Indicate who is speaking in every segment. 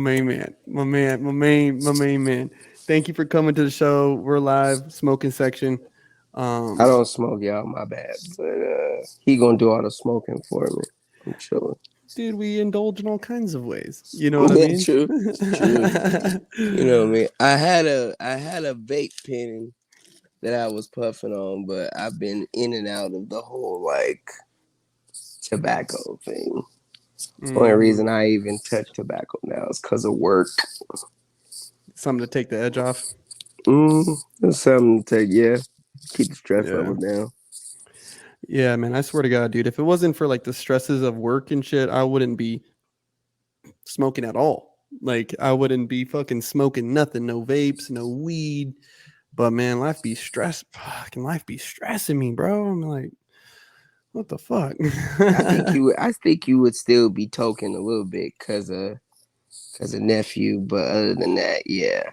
Speaker 1: main man, my main man. Thank you for coming to the show. We're live, smoking section.
Speaker 2: I
Speaker 1: Um,
Speaker 2: don't smoke, y'all. My bad, but he gonna do all the smoking for me. I'm chilling.
Speaker 1: dude, we indulge in all kinds of ways. You know what I
Speaker 2: Yeah,
Speaker 1: mean?
Speaker 2: true, true. You know what I mean? I had a vape pen that I was puffing on, but I've been in and out of the whole like tobacco thing. Only
Speaker 1: Hmm.
Speaker 2: reason I even touch tobacco now is because of work.
Speaker 1: Something to take the edge off.
Speaker 2: It's something to take. Yeah, keep the stress
Speaker 1: Yeah.
Speaker 2: level down.
Speaker 1: Yeah, man. I swear to God, dude, if it wasn't for like the stresses of work and shit, I wouldn't be smoking at all. Like, I wouldn't be fucking smoking nothing, no vapes, no weed. But man, life be fucking life be stressing me, bro. I'm like, what the fuck?
Speaker 2: I think you would still be token a little bit because of nephew, but other than that, yeah,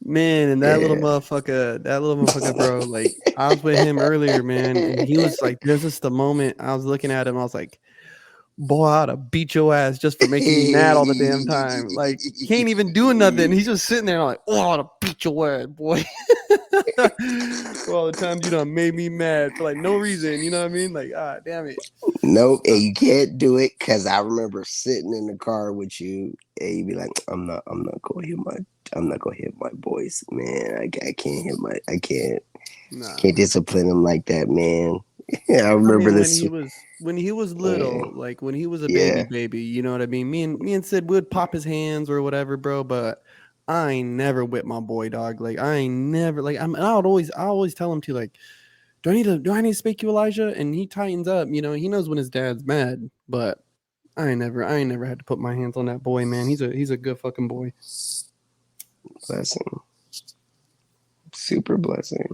Speaker 1: Man, and
Speaker 2: yeah.
Speaker 1: that little motherfucker, bro. Like, I was with him earlier, man, and he was like, "This is the moment." I was looking at him, I was like, "Boy, I ought to beat your ass just for making me mad all the damn time." Like, he ain't even doing nothing. He's just sitting there, like, "Oh, I ought to beat your ass, boy." For all the times you done made me mad for like no reason, you know what I mean? Like, ah, damn it.
Speaker 2: Nope, and
Speaker 1: Uh,
Speaker 2: you can't do it because I remember sitting in the car with you, and you be like, I'm not gonna hit my boys, man. I can't hit can't
Speaker 1: nah.
Speaker 2: discipline him like that, man." I
Speaker 1: I
Speaker 2: remember
Speaker 1: mean,
Speaker 2: this.
Speaker 1: when he was
Speaker 2: Yeah,
Speaker 1: little, like when he was a
Speaker 2: yeah.
Speaker 1: baby, you know what I mean. Me and Sid would pop his hands or whatever, bro. But I ain't never whipped my boy, dog. Like I ain't never like I always tell him to like, do I need to speak you, Elijah? And he tightens up. You know, he knows when his dad's mad. But I ain't never had to put my hands on that boy, man. He's a good fucking boy,
Speaker 2: Blessing, super blessing.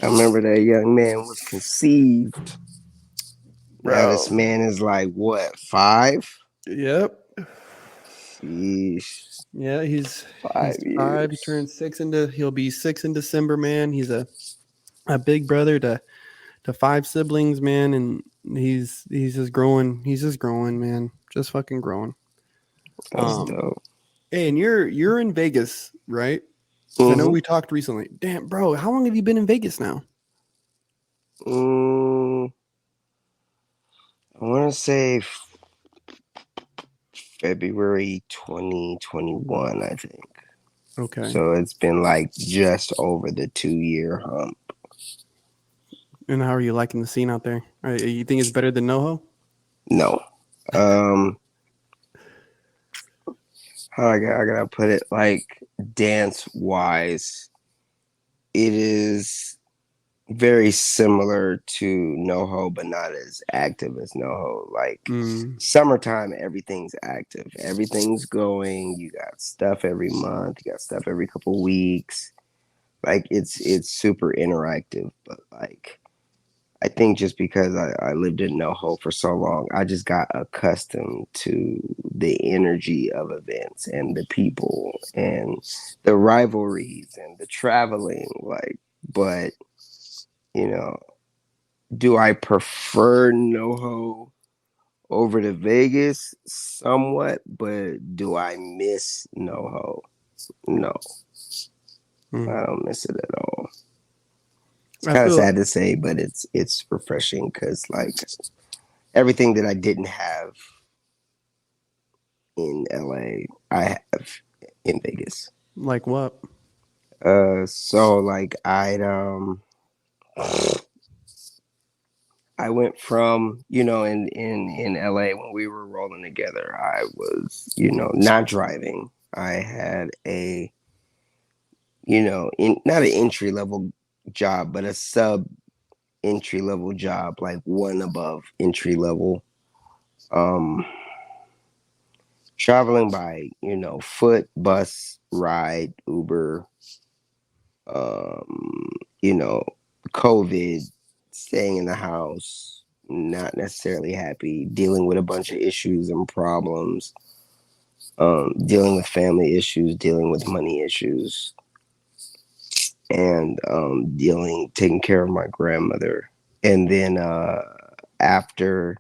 Speaker 2: I remember that young man was conceived. Now this
Speaker 1: bro.
Speaker 2: man is like what, 5?
Speaker 1: Yep.
Speaker 2: Sheesh,
Speaker 1: Yeah,
Speaker 2: five
Speaker 1: he's 5.
Speaker 2: years.
Speaker 1: He'll be 6 in December, man. He's a big brother to 5 siblings, man, and he's just growing, man. Just fucking growing.
Speaker 2: That's
Speaker 1: Um
Speaker 2: dope.
Speaker 1: hey, and you're in Vegas, right? Because I know
Speaker 2: Mm-hmm.
Speaker 1: we talked recently. Damn, bro, how long have you been in Vegas now?
Speaker 2: Mm, I want to say February 2021, I think.
Speaker 1: Okay.
Speaker 2: So it's been like just over the 2 year hump.
Speaker 1: And how are you liking the scene out there? You think it's better than NoHo?
Speaker 2: No. Um, how I gotta put it? Like dance wise, it is very similar to NoHo, but not as active as NoHo. Like
Speaker 1: Mm.
Speaker 2: summertime, everything's active, everything's going. You got stuff every month, you got stuff every couple weeks. Like it's super interactive, but like I think just because I lived in NoHo for so long, I just got accustomed to the energy of events and the people and the rivalries and the traveling. Like, but you know, do I prefer NoHo over to Vegas? Somewhat, but do I miss NoHo? No,
Speaker 1: Mm.
Speaker 2: I don't miss it at all. It's
Speaker 1: I
Speaker 2: kind of
Speaker 1: feel
Speaker 2: sad to say, but it's refreshing because like everything that I didn't have in LA, I have in Vegas.
Speaker 1: like what?
Speaker 2: So like I went from, in LA when we were rolling together, I was, not driving. I had not an entry level job, but a sub entry level job, like one above entry level. Um, Traveling by, foot, bus, ride, Uber, um, you know, COVID, staying in the house, not necessarily happy, dealing with a bunch of issues and problems, dealing with family issues, dealing with money issues, and taking care of my grandmother. And then after,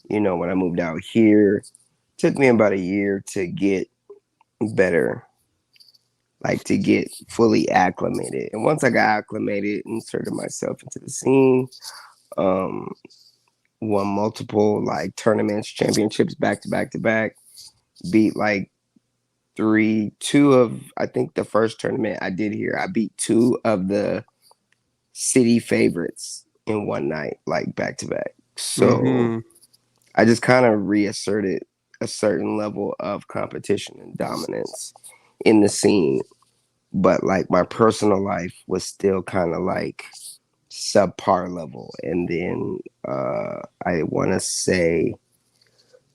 Speaker 2: when I moved out here, took me about a year to get better, like to get fully acclimated. And once I got acclimated, inserted myself into the scene, um, won multiple like tournaments, championships back to back to back, beat like two of, I think the first tournament I did here, I beat two of the city favorites in one night, like back to back. So
Speaker 1: Mm-hmm.
Speaker 2: I just kind of reasserted a certain level of competition and dominance in the scene. But like my personal life was still kind of like subpar level. And then I want to say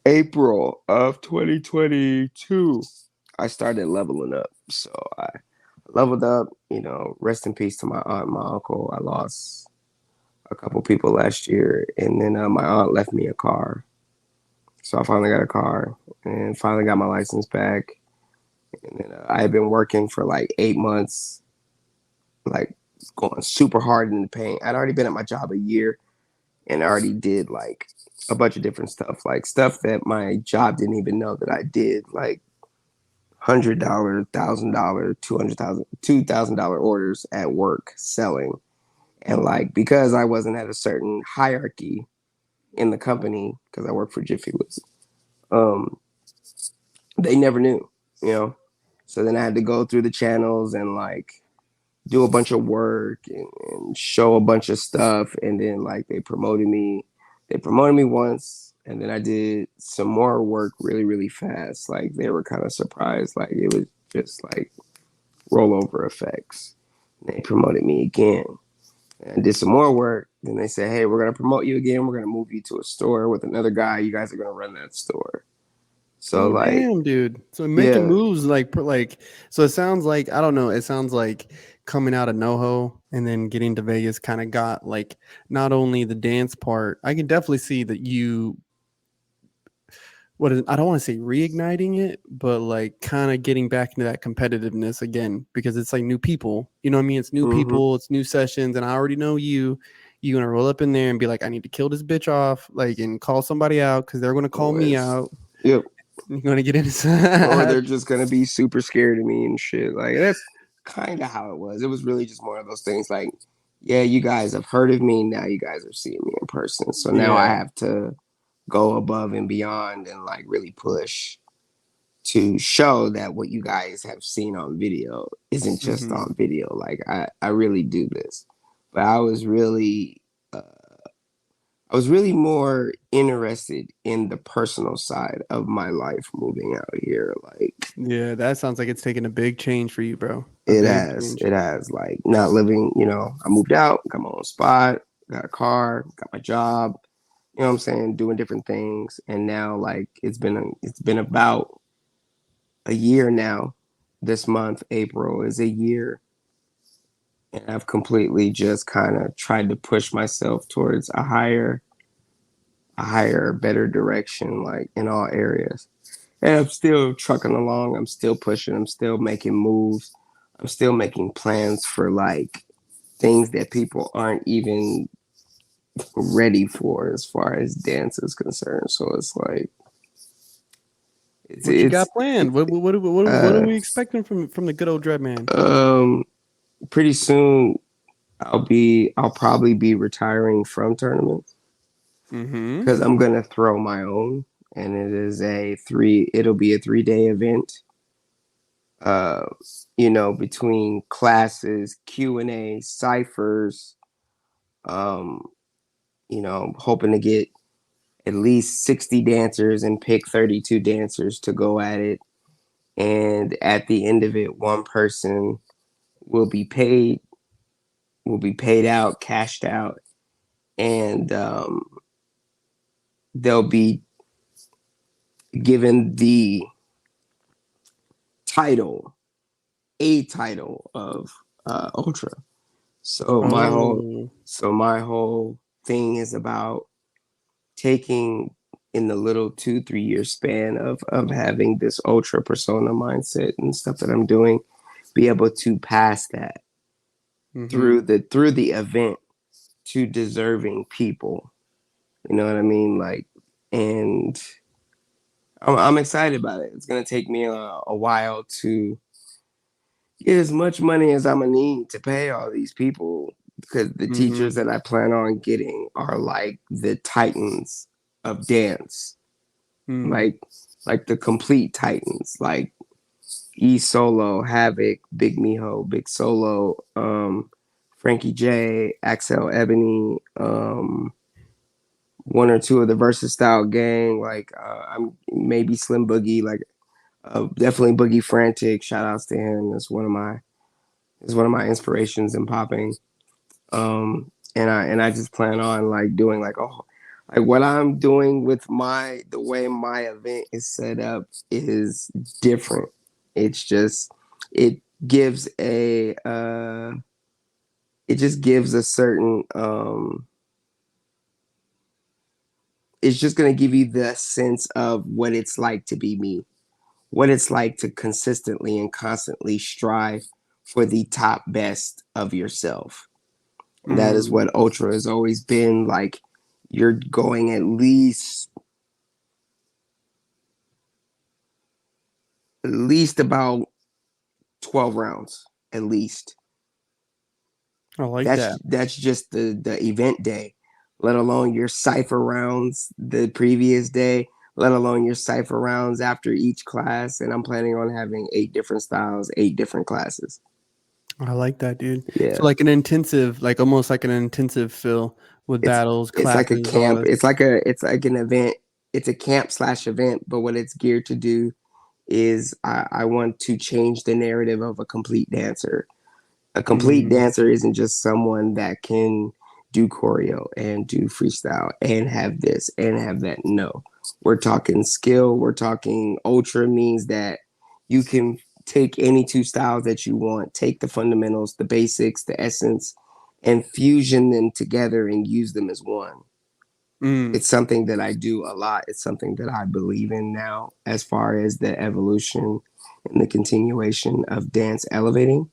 Speaker 2: April of 2022, I started leveling up. So I leveled up, rest in peace to my aunt and my uncle. I lost a couple people last year. And then my aunt left me a car. So I finally got a car and finally got my license back. And then I had been working for like 8 months, like going super hard in the paint. I'd already been at my job a year and I already did like a bunch of different stuff, like stuff that my job didn't even know that I did, like $100, $1,000, $2,000 orders at work selling. And like because I wasn't at a certain hierarchy in the company, because I worked for Jiffy Lube, um, they never knew, you know. So then I had to go through the channels and like do a bunch of work and show a bunch of stuff, and then like they promoted me. They promoted me once, and then I did some more work really really fast. Like they were kind of surprised. Like it was just like rollover effects. And they promoted me again. And I did some more work. Then they said, "Hey, we're gonna promote you again. We're gonna move you to a store with another guy. You guys are gonna run that store." So
Speaker 1: Oh
Speaker 2: like,
Speaker 1: damn, dude. So making
Speaker 2: yeah,
Speaker 1: moves like so it sounds like I don't know, it sounds like coming out of NoHo and then getting to Vegas kind of got like not only the dance part. I can definitely see that you what is I don't want to say reigniting it, but like kind of getting back into that competitiveness again because it's like new people. You know what I mean? It's new
Speaker 2: mm-hmm,
Speaker 1: people, it's new sessions, and I already know you. You're gonna roll up in there and be like, I need to kill this bitch off, like, and call somebody out because they're gonna call me
Speaker 2: always,
Speaker 1: out.
Speaker 2: yep.
Speaker 1: You're gonna get
Speaker 2: Or
Speaker 1: inside.
Speaker 2: they're just gonna be super scared of me and shit. Like that's kind of how it was. It was really just more of those things. Like, yeah, you guys have heard of me. Now you guys are seeing me in person. So now I
Speaker 1: Yeah.
Speaker 2: have to go above and beyond and like really push to show that what you guys have seen on video isn't just
Speaker 1: Hmm.
Speaker 2: on video. Like I really do this. But uh, I was really more interested in the personal side of my life moving out here. Like
Speaker 1: Yeah, that sounds like it's taking a big change for you, bro. A big change.
Speaker 2: it has like not living, I moved out, got my own spot, got a car, got my job, you know what I'm saying, doing different things. And now like it's been about a year now. This month, April is a year. And I've completely just kind of tried to push myself towards a higher, better direction, like in all areas. And I'm still trucking along. I'm still pushing. I'm still making moves. I'm still making plans for like things that people aren't even ready for as far as dance is concerned. So it's like
Speaker 1: What you got
Speaker 2: it,
Speaker 1: planned? What are
Speaker 2: uh
Speaker 1: we expecting from the good old Dread Man?
Speaker 2: um pretty soon I'll probably be retiring from tournaments
Speaker 1: Mm-hmm.
Speaker 2: because I'm gonna throw my own, and it'll be a 3 day event, uh, between classes, Q&A, ciphers, um, hoping to get at least 60 dancers and pick 32 dancers to go at it. And at the end of it, one person will be paid, out, cashed out, and they'll be given the title, a title of Ultra. So
Speaker 1: Oh.
Speaker 2: my whole thing is about taking in the little 2 3 year span of having this ultra persona mindset and stuff that I'm doing, be able to pass that
Speaker 1: Mm-hmm.
Speaker 2: through the event to deserving people. You know what I mean? Like, and I'm excited about it. It's gonna take me a while to get as much money as I'm gonna need to pay all these people because the
Speaker 1: Mm-hmm.
Speaker 2: teachers that I plan on getting are like the titans of dance,
Speaker 1: Mm.
Speaker 2: like the complete titans, like E Solo, Havoc, Big Miho, Big Solo, Frankie J, Axel Ebony, one or two of the Versus Style gang, like I'm maybe Slim Boogie, like definitely Boogie Frantic. Shout outs to him. That's one of my inspirations in popping. And I just plan on like doing like what I'm doing with the way my event is set up is different. It's just it gives a it just gives a certain it's just gonna give you the sense of what it's like to be me, what it's like to consistently and constantly strive for the top best of yourself. And that is
Speaker 1: Mm.
Speaker 2: what Ultra has always been like. You're going at least about 12 rounds, at least.
Speaker 1: I like that.
Speaker 2: That's just the event day, let alone your cipher rounds the previous day, let alone your cipher rounds after each class. And I'm planning on having 8 different styles, 8 different classes.
Speaker 1: I like that, dude. So
Speaker 2: Yeah.
Speaker 1: like an intensive, like almost like an intensive feel with
Speaker 2: it's
Speaker 1: battles,
Speaker 2: it's like a
Speaker 1: classes, all
Speaker 2: camp.
Speaker 1: this.
Speaker 2: It's like an event. It's a camp slash event, but what it's geared to do is I want to change the narrative of a complete dancer. A complete
Speaker 1: Mm.
Speaker 2: dancer isn't just someone that can do choreo and do freestyle and have this and have that. No, we're talking skill. We're talking ultra means that you can take any two styles that you want, take the fundamentals, the basics, the essence, and fusion them together and use them as one.
Speaker 1: Mm.
Speaker 2: It's something that I do a lot. It's something that I believe in now as far as the evolution and the continuation of dance elevating.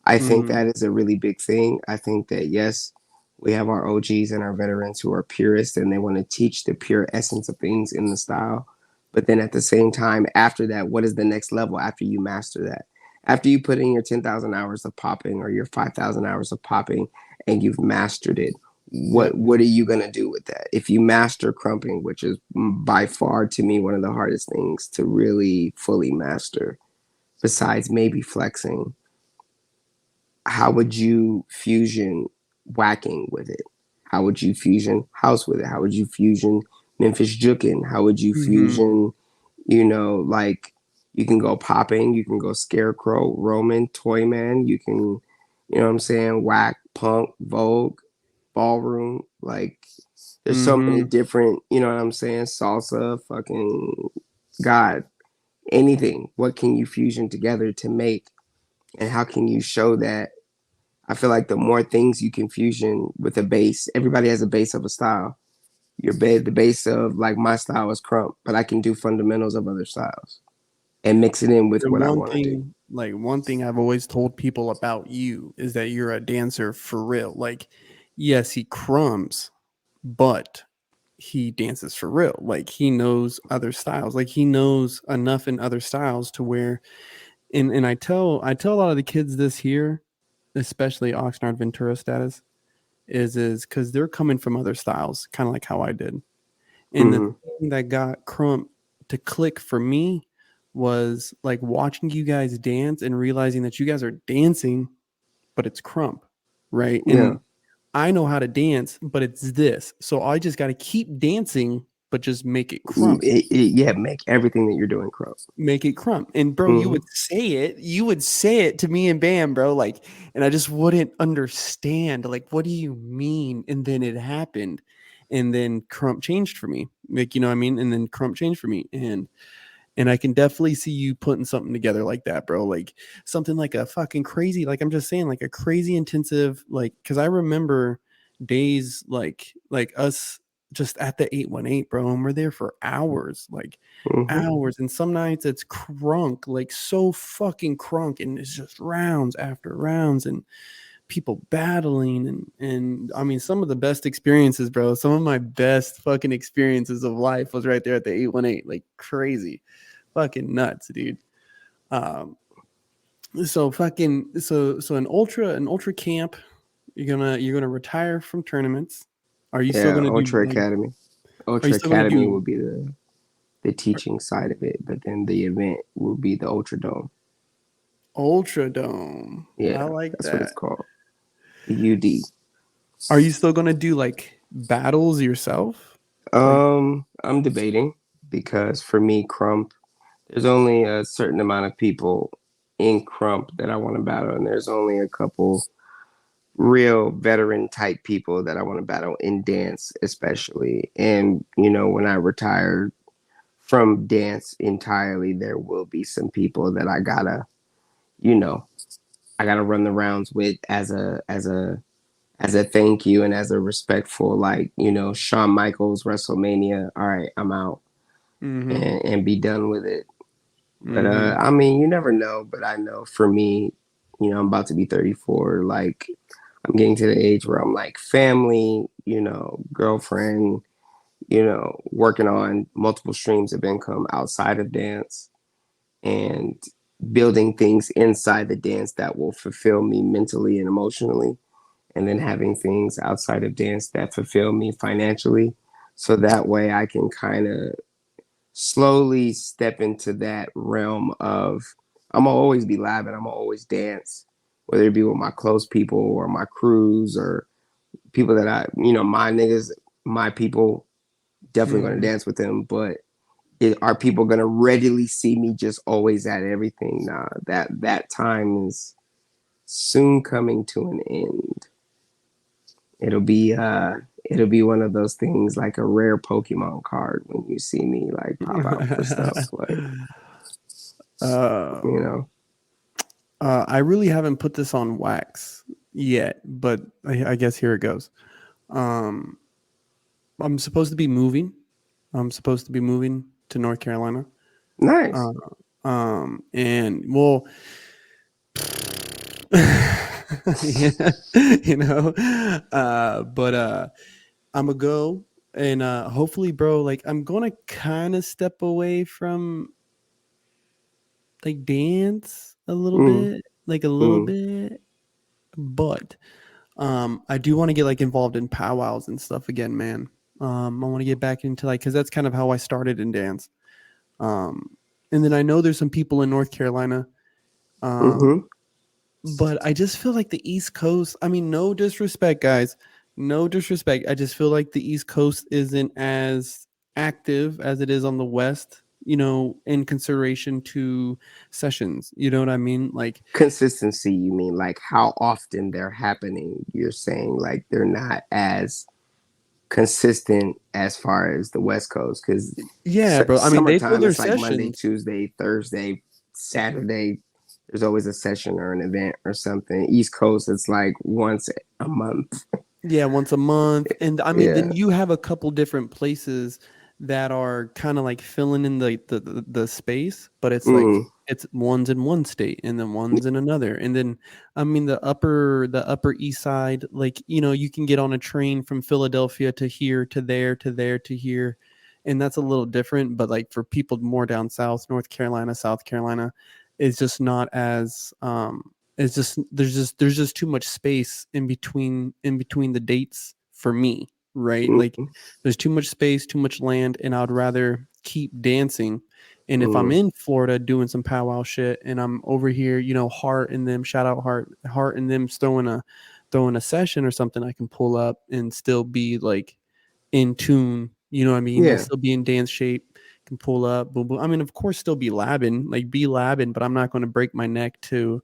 Speaker 2: I think
Speaker 1: Mm.
Speaker 2: that is a really big thing. I think that, yes, we have our OGs and our veterans who are purists and they want to teach the pure essence of things in the style. But then at the same time, after that, what is the next level after you master that? After you put in your 10,000 hours of popping or your 5,000 hours of popping and you've mastered it,
Speaker 1: Yep.
Speaker 2: what are you going to do with that? If you master crumping, which is by far to me one of the hardest things to really fully master, besides maybe flexing, how would you fusion whacking with it? How would you fusion house with it? How would you fusion Memphis jukin? How would you
Speaker 1: Mm-hmm.
Speaker 2: fusion, like you can go popping, you can go scarecrow, Roman, toy man, you can, you know what I'm saying, whack, punk, vogue, ballroom, like there's so many
Speaker 1: Mm-hmm.
Speaker 2: different, you know what I'm saying, salsa, fucking God, anything. What can you fusion together to make and how can you show that? I feel like the more things you can fusion with a base, everybody has a base of a style. The base of like my style is krump, but I can do fundamentals of other styles and mix it in with
Speaker 1: The
Speaker 2: what I want to do.
Speaker 1: one thing I've always told people about you is that you're a dancer for real. Like, yes, he crumbs, but he dances for real. Like he knows other styles. Like he knows enough in other styles to where and I tell a lot of the kids this here, especially Oxnard Ventura status, is because they're coming from other styles, kind of like how I did. And the
Speaker 2: Mm-hmm.
Speaker 1: thing that got Crump to click for me was like watching you guys dance and realizing that you guys are dancing, but it's Crump, right?
Speaker 2: Yeah.
Speaker 1: And I know how to dance, but it's this. So I just got to keep dancing, but just make it Crump.
Speaker 2: Yeah, make everything that you're doing krump.
Speaker 1: Make it Crump. And bro, you
Speaker 2: Mm-hmm.
Speaker 1: would say it. You would say it to me and Bam, bro. Like, and I just wouldn't understand. Like, what do you mean? And then it happened. And then Crump changed for me. Like, you know what I mean? And then Crump changed for me. And I can definitely see you putting something together like that, bro. Like something like a fucking crazy, like I'm just saying, like a crazy intensive, like because I remember days like us just at the 818, bro, and we're there for hours, like
Speaker 2: Mm-hmm.
Speaker 1: hours. And some nights it's crunk, like so fucking crunk, and it's just rounds after rounds. And people battling, and I mean some of the best experiences, bro. Some of my best fucking experiences of life was right there at the 818. Like crazy. Fucking nuts, dude. Um so an ultra camp, you're gonna retire from tournaments. Are you still
Speaker 2: Yeah,
Speaker 1: gonna do
Speaker 2: Ultra
Speaker 1: like
Speaker 2: Academy.
Speaker 1: are you
Speaker 2: Ultra
Speaker 1: still gonna
Speaker 2: Academy
Speaker 1: do
Speaker 2: will be the teaching side of it, but then the event will be the Ultra Dome.
Speaker 1: Ultra Dome?
Speaker 2: Yeah,
Speaker 1: I like
Speaker 2: that's what it's
Speaker 1: that.
Speaker 2: called. The UD.
Speaker 1: Are you still gonna do like battles yourself? Like,
Speaker 2: I'm debating because for me, Krump, there's only a certain amount of people in Krump that I want to battle, and there's only a couple real veteran type people that I want to battle in dance, especially. And when I retire from dance entirely, there will be some people that you know, I gotta run the rounds with as a thank you and as a respectful, like, Shawn Michaels WrestleMania. All right, I'm out
Speaker 1: mm-hmm,
Speaker 2: and be done with it. But
Speaker 1: mm-hmm,
Speaker 2: I mean, you never know. But I know for me, I'm about to be 34. Like, I'm getting to the age where I'm like family, girlfriend, working on multiple streams of income outside of dance and building things inside the dance that will fulfill me mentally and emotionally, and then having things outside of dance that fulfill me financially. So that way I can kind of slowly step into that realm of I'm gonna always be live and I'm gonna always dance, whether it be with my close people or my crews or people that my niggas, my people, definitely gonna
Speaker 1: mm-hmm.
Speaker 2: dance with them. But are people gonna readily see me just always at everything? Nah, that time is soon coming to an end. It'll be it'll be one of those things like a rare Pokemon card when you see me like pop out for stuff. Like, you
Speaker 1: um,
Speaker 2: know,
Speaker 1: I really haven't put this on wax yet, but I guess here it goes. Um, I'm supposed to be moving. I'm supposed to be moving to North Carolina.
Speaker 2: nice.
Speaker 1: Uh, and well, yeah, but I'm gonna go and hopefully, bro, like I'm gonna kind of step away from like dance a little
Speaker 2: Mm,
Speaker 1: bit, like a little
Speaker 2: mm,
Speaker 1: bit, but I do want to get like involved in powwows and stuff again, man. I want to get back into like because that's kind of how I started in dance. Um, and then I know there's some people in North Carolina. Um,
Speaker 2: mm-hmm.
Speaker 1: but I just feel like the East Coast, I mean, no disrespect, guys. No disrespect. I just feel like the East Coast isn't as active as it is on the West, in consideration to sessions. You know what I mean? Like,
Speaker 2: Consistency, you mean like how often they're happening? You're saying like they're not as consistent as far as the West Coast because
Speaker 1: yeah, bro. I mean, they throw
Speaker 2: summertime
Speaker 1: their
Speaker 2: it's like Monday,
Speaker 1: sessions.
Speaker 2: Tuesday, Thursday, Saturday. There's always a session or an event or something. East Coast, it's like once a month.
Speaker 1: Yeah, once a month. And I mean,
Speaker 2: Yeah.
Speaker 1: then you have a couple different places that are kind of like filling in the space, but it's like
Speaker 2: Mm,
Speaker 1: it's one's in one state and then one's in another. And then I mean the upper east side, like, you can get on a train from Philadelphia to here to there to there to here. And that's a little different, but like for people more down south, North Carolina, South Carolina, it's just not as it's just there's just too much space in between the dates for me, right? Like
Speaker 2: mm,
Speaker 1: there's too much space, too much land, and I'd rather keep dancing. And if I'm
Speaker 2: mm.
Speaker 1: in Florida doing some powwow shit and I'm over here, Heart and them, shout out Heart and them throwing a session or something, I can pull up and still be like in tune. You know what I mean? Like
Speaker 2: Yeah.
Speaker 1: still be in dance shape, can pull up, boom, boom. I mean, of course, still be labbing, but I'm not going to break my neck to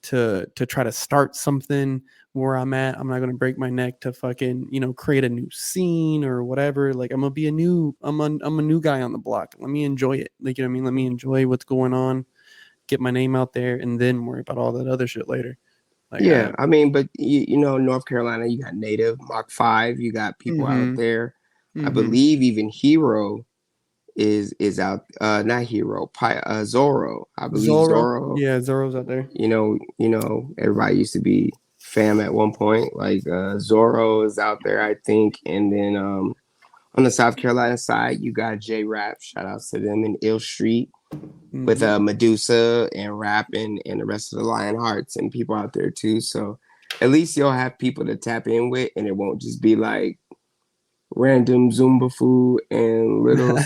Speaker 1: try to start something where I'm at. I'm not gonna break my neck to fucking create a new scene or whatever. Like I'm a new guy on the block. Let me enjoy it. Like, you know what I mean? Let me enjoy what's going on, get my name out there, and then worry about all that other shit later. Like
Speaker 2: Yeah. I mean, but North Carolina, you got Native, Mach 5, you got people out
Speaker 1: mm-hmm,
Speaker 2: there. I
Speaker 1: mm-hmm.
Speaker 2: believe even Hero is out not Hero, Zorro. I believe
Speaker 1: Zorro,
Speaker 2: Zorro,
Speaker 1: yeah, Zorro's out there.
Speaker 2: everybody used to be fam at one point. Like Zorro is out there, I think, and then on the South Carolina side, you got J Rap. Shout outs to them in Ill Street with
Speaker 1: Hmm.
Speaker 2: Medusa and Rap and the rest of the Lionhearts and people out there too. So at least you'll have people to tap in with, and it won't just be like random Zumba food and little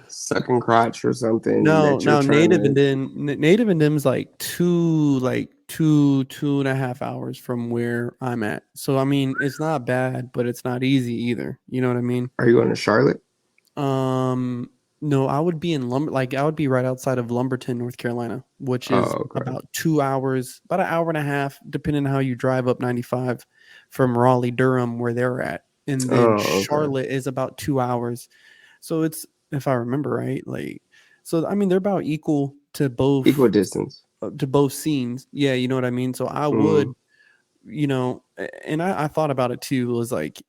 Speaker 2: sucking crotch or something
Speaker 1: No,
Speaker 2: that you're
Speaker 1: no,
Speaker 2: trying
Speaker 1: native
Speaker 2: to.
Speaker 1: and then native and them's like two and a half hours from where I'm at. So I mean, it's not bad, but it's not easy either. You know what I mean?
Speaker 2: Are you going to Charlotte?
Speaker 1: Um, no, I would be in like I would be right outside of Lumberton, North Carolina, which is
Speaker 2: Oh, okay.
Speaker 1: about 2 hours, about an hour and a half, depending on how you drive up 95 from Raleigh, Durham, where they're at. And then
Speaker 2: Oh, okay.
Speaker 1: Charlotte is about 2 hours. So it's, if I remember right, like, so I mean, they're about equal
Speaker 2: Equal distance.
Speaker 1: to both scenes. Yeah, you know what I mean? So I
Speaker 2: Mm,
Speaker 1: would, and I thought about it too, was like,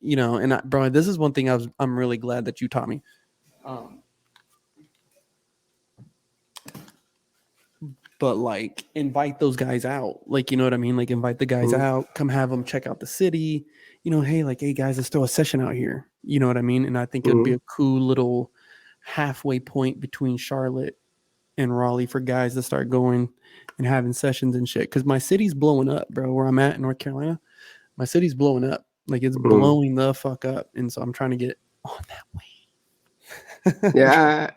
Speaker 1: bro, this is one thing I'm really glad that you taught me. Um, but like invite those guys out, like, you know what I mean, like invite the guys
Speaker 2: mm,
Speaker 1: out, come have them check out the city, hey, like, hey guys, let's throw a session out here, you know what I mean. And I think it'd be
Speaker 2: mm.
Speaker 1: a cool little halfway point between Charlotte and Raleigh for guys to start going and having sessions and shit, because my city's blowing up, bro, where I'm at in North Carolina. My city's blowing up, like it's
Speaker 2: Mm.
Speaker 1: blowing the fuck up, and so I'm trying to get on that wave.
Speaker 2: Yeah,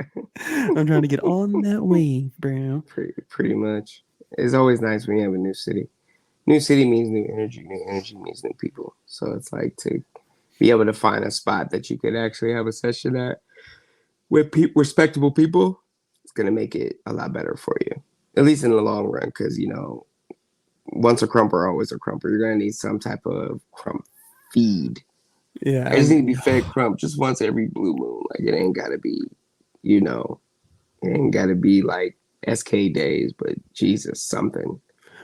Speaker 1: I'm trying to get on that wave, bro.
Speaker 2: pretty much. It's always nice when you have a new city. New city means new energy. New energy means new people. So it's like to be able to find a spot that you could actually have a session at with respectable people. It's gonna make it a lot better for you, at least in the long run. Because once a crumper, always a crumper. You're gonna need some type of crump feed.
Speaker 1: Yeah,
Speaker 2: I just need to be fed crump just once every blue moon. Like it ain't gotta be, you know, it ain't gotta be like SK days, but Jesus, something.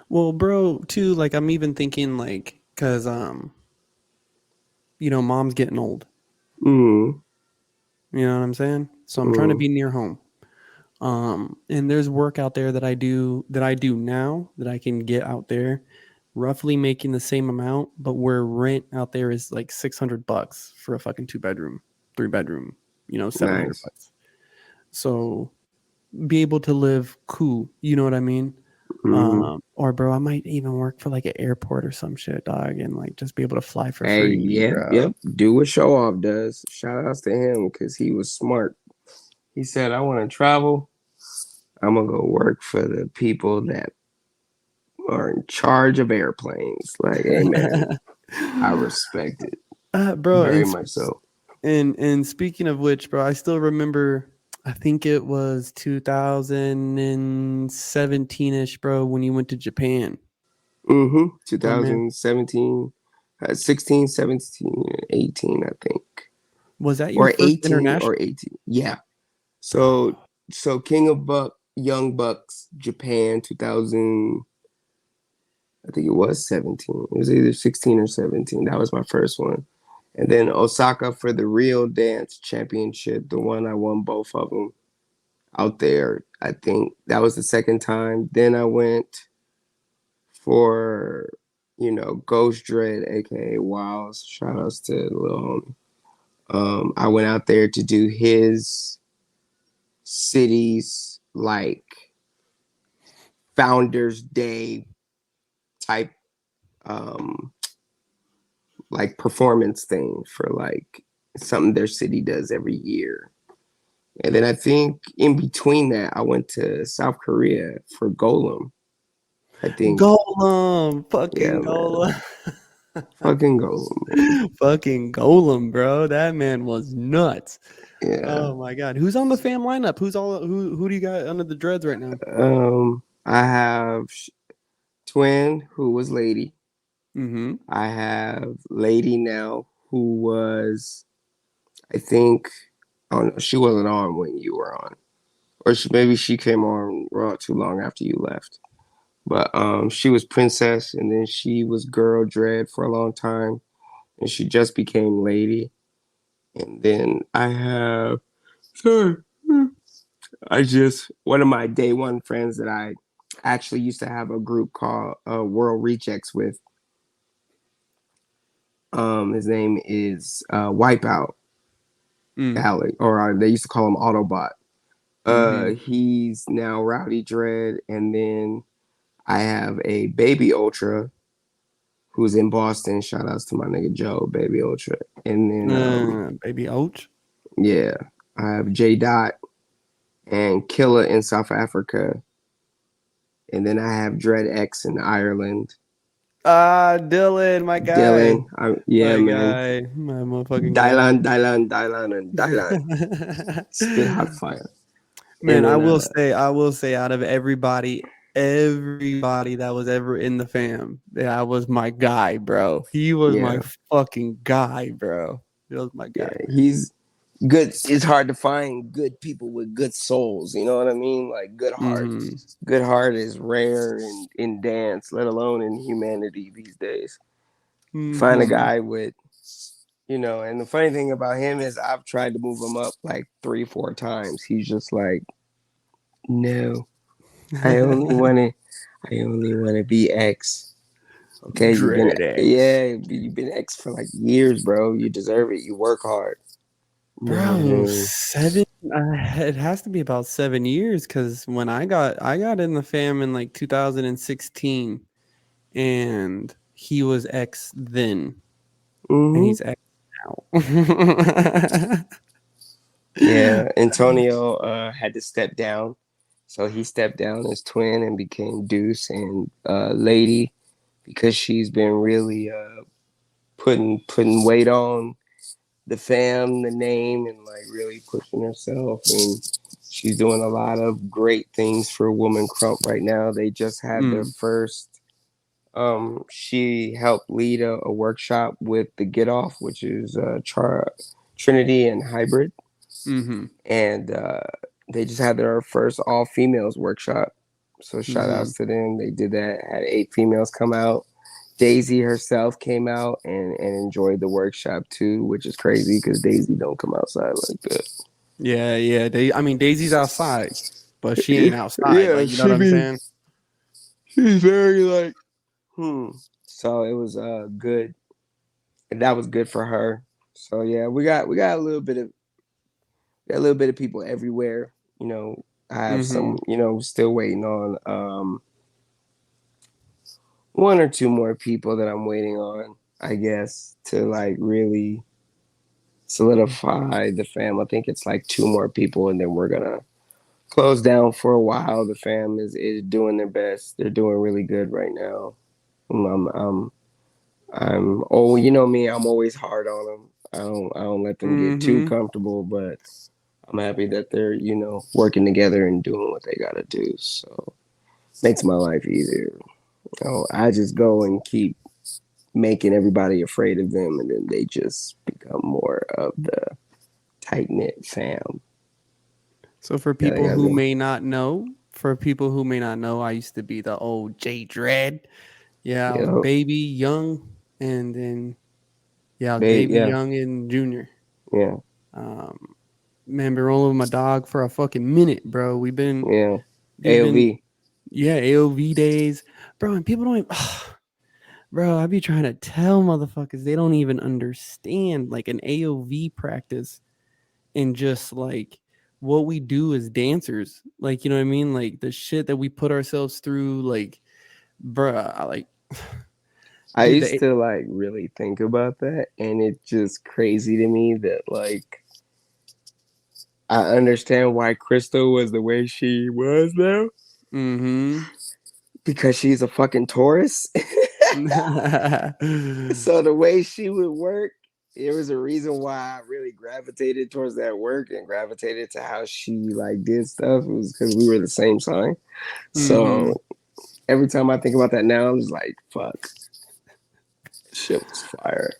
Speaker 1: well, bro, too, like I'm even thinking like, cause mom's getting old.
Speaker 2: Mm,
Speaker 1: You know what I'm saying? So I'm trying to
Speaker 2: mm,
Speaker 1: be near home. And there's work out there that I do now that I can get out there, roughly making the same amount, but where rent out there is like $600 for a fucking 2 bedroom, 3 bedroom, 700
Speaker 2: nice.
Speaker 1: bucks. So be able to live cool, you know what I mean?
Speaker 2: Mm.
Speaker 1: Or bro, I might even work for like an airport or some shit, dog, and like just be able to fly for
Speaker 2: Hey,
Speaker 1: free,
Speaker 2: yeah,
Speaker 1: bro.
Speaker 2: yep. Do what show off does. Shout outs to him because he was smart. He said, I want to travel. I'm gonna go work for the people that are in charge of airplanes. Like, hey man, I respect it.
Speaker 1: Bro,
Speaker 2: Very much so.
Speaker 1: and speaking of which, bro, I still remember. I think it was 2017ish, bro, when you went to Japan,
Speaker 2: Mm-hmm.
Speaker 1: my man.
Speaker 2: 2017, 16, 17, 18, I think.
Speaker 1: Was that your
Speaker 2: Or
Speaker 1: first
Speaker 2: 18 or
Speaker 1: international?
Speaker 2: 18. Yeah. So King of Buck, Young Bucks, Japan, 2000. I think it was 17. It was either 16 or 17. That was my first one. And then Osaka for the real dance championship, the one I won both of them out there. I think that was the second time. Then I went for, Ghost Dread, aka Wiles. Shout outs to the little homie. I went out there to do his city's like Founders Day type um like performance thing for like something their city does every year. And then I think in between that, I went to South Korea for Golem. I think,
Speaker 1: Golem,
Speaker 2: yeah,
Speaker 1: fucking
Speaker 2: man,
Speaker 1: Golem.
Speaker 2: fucking Golem, man.
Speaker 1: Fucking Golem, bro. That man was nuts.
Speaker 2: Yeah.
Speaker 1: Oh my god. Who's on the fam lineup? Who do you got under the dreads right now?
Speaker 2: I have Twin, who was Lady.
Speaker 1: Mm-hmm.
Speaker 2: I have Lady now, who was, I think, oh no, she wasn't on when you were on, or maybe she came on not too long after you left. But she was Princess, and then she was Girl Dread for a long time, and she just became Lady. And then I have, sorry, I just one of my day one friends that I actually used to have a group called World Rejects with. His name is Wipeout
Speaker 1: Mm.
Speaker 2: Alec, or they used to call him Autobot.
Speaker 1: Mm-hmm.
Speaker 2: He's now Rowdy Dread, and then I have a Baby Ultra who's in Boston. Shout outs to my nigga Joe, Baby Ultra. And then
Speaker 1: Baby Oach.
Speaker 2: yeah, I have J Dot and Killer in South Africa. And then I have Dread X in Ireland.
Speaker 1: Ah, Dylan, my guy.
Speaker 2: Dylan, yeah,
Speaker 1: My
Speaker 2: man.
Speaker 1: guy. My motherfucking guy.
Speaker 2: Dylan, and Dylan. Spit hot fire. And
Speaker 1: Man,
Speaker 2: then,
Speaker 1: I will say, out of everybody that was ever in the fam, that was my guy, bro. He was my
Speaker 2: yeah,
Speaker 1: fucking guy, bro. He was my
Speaker 2: yeah,
Speaker 1: guy.
Speaker 2: he's good. It's hard to find good people with good souls. You know what I mean? Like good heart.
Speaker 1: Mm-hmm.
Speaker 2: Good heart is rare in dance, let alone in humanity these days. Find a
Speaker 1: Mm-hmm.
Speaker 2: guy with, and the funny thing about him is I've tried to move him up like 3, 4 times. He's just like, no, I only want to, I only want to be X. Okay,
Speaker 1: Dread X.
Speaker 2: you've been X for like years, bro. You deserve it. You work hard.
Speaker 1: Bro,
Speaker 2: No.
Speaker 1: 7 it has to be about 7 years because when I got in the fam in like 2016 and he was X then and
Speaker 2: Hmm.
Speaker 1: he's X now.
Speaker 2: Yeah, Antonio had to step down, so he stepped down as twin and became Deuce and Lady because she's been really putting weight on the fam, the name, and like really pushing herself. And she's doing a lot of great things for Woman Crump right now. They just had their
Speaker 1: Mm,
Speaker 2: first. She helped lead a workshop with the Get Off, which is Trinity and Hybrid,
Speaker 1: mhm,
Speaker 2: and they just had their first all females workshop. So shout
Speaker 1: mhm.
Speaker 2: outs to them. They did that. Had 8 females come out. Daisy herself came out and enjoyed the workshop too, which is crazy because Daisy don't come outside like that.
Speaker 1: Yeah, yeah, I mean, Daisy's outside, but she ain't outside,
Speaker 2: Yeah,
Speaker 1: like, you know what I'm saying?
Speaker 2: she's very like So it was good. And that was good for her. So yeah, we got a little bit of people everywhere. I have some,
Speaker 1: Mhm.
Speaker 2: still waiting on one or two more people that I'm waiting on, I guess, to like really solidify the fam. I think it's like two more people, and then we're gonna close down for a while. The fam is doing their best. They're doing really good right now. Oh, you know me. I'm always hard on them. I don't let them get too
Speaker 1: Mhm.
Speaker 2: comfortable, but I'm happy that they're working together and doing what they gotta do. So makes my life easier. I just go and keep making everybody afraid of them, and then they just become more of the tight knit fam.
Speaker 1: So for
Speaker 2: Yeah, they
Speaker 1: people
Speaker 2: got
Speaker 1: who
Speaker 2: me.
Speaker 1: may not know, I used to be the old J Dread. Yeah, I was
Speaker 2: Yo,
Speaker 1: baby, young, and then yeah, I was
Speaker 2: babe,
Speaker 1: baby,
Speaker 2: yeah,
Speaker 1: young, and junior.
Speaker 2: yeah,
Speaker 1: Um, man, been rolling with my dog for a fucking minute, bro.
Speaker 2: yeah.
Speaker 1: We've been,
Speaker 2: AOV.
Speaker 1: yeah, AOV days, bro. And people don't even, bro. I be trying to tell motherfuckers they don't even understand like an AOV practice and just like what we do as dancers. Like, you know what I mean? Like the shit that we put ourselves through, like, bruh, like,
Speaker 2: I
Speaker 1: dude,
Speaker 2: used to like really think about that, and it's just crazy to me that like I understand why Crystal was the way she was now
Speaker 1: mm-hmm.
Speaker 2: because she's a fucking Taurus. So the way she would work, there was a reason why I really gravitated towards that work and gravitated to how she like did stuff. It was because we were the same sign.
Speaker 1: mm-hmm.
Speaker 2: So every time I think about that now, I'm just like, fuck, shit was fire.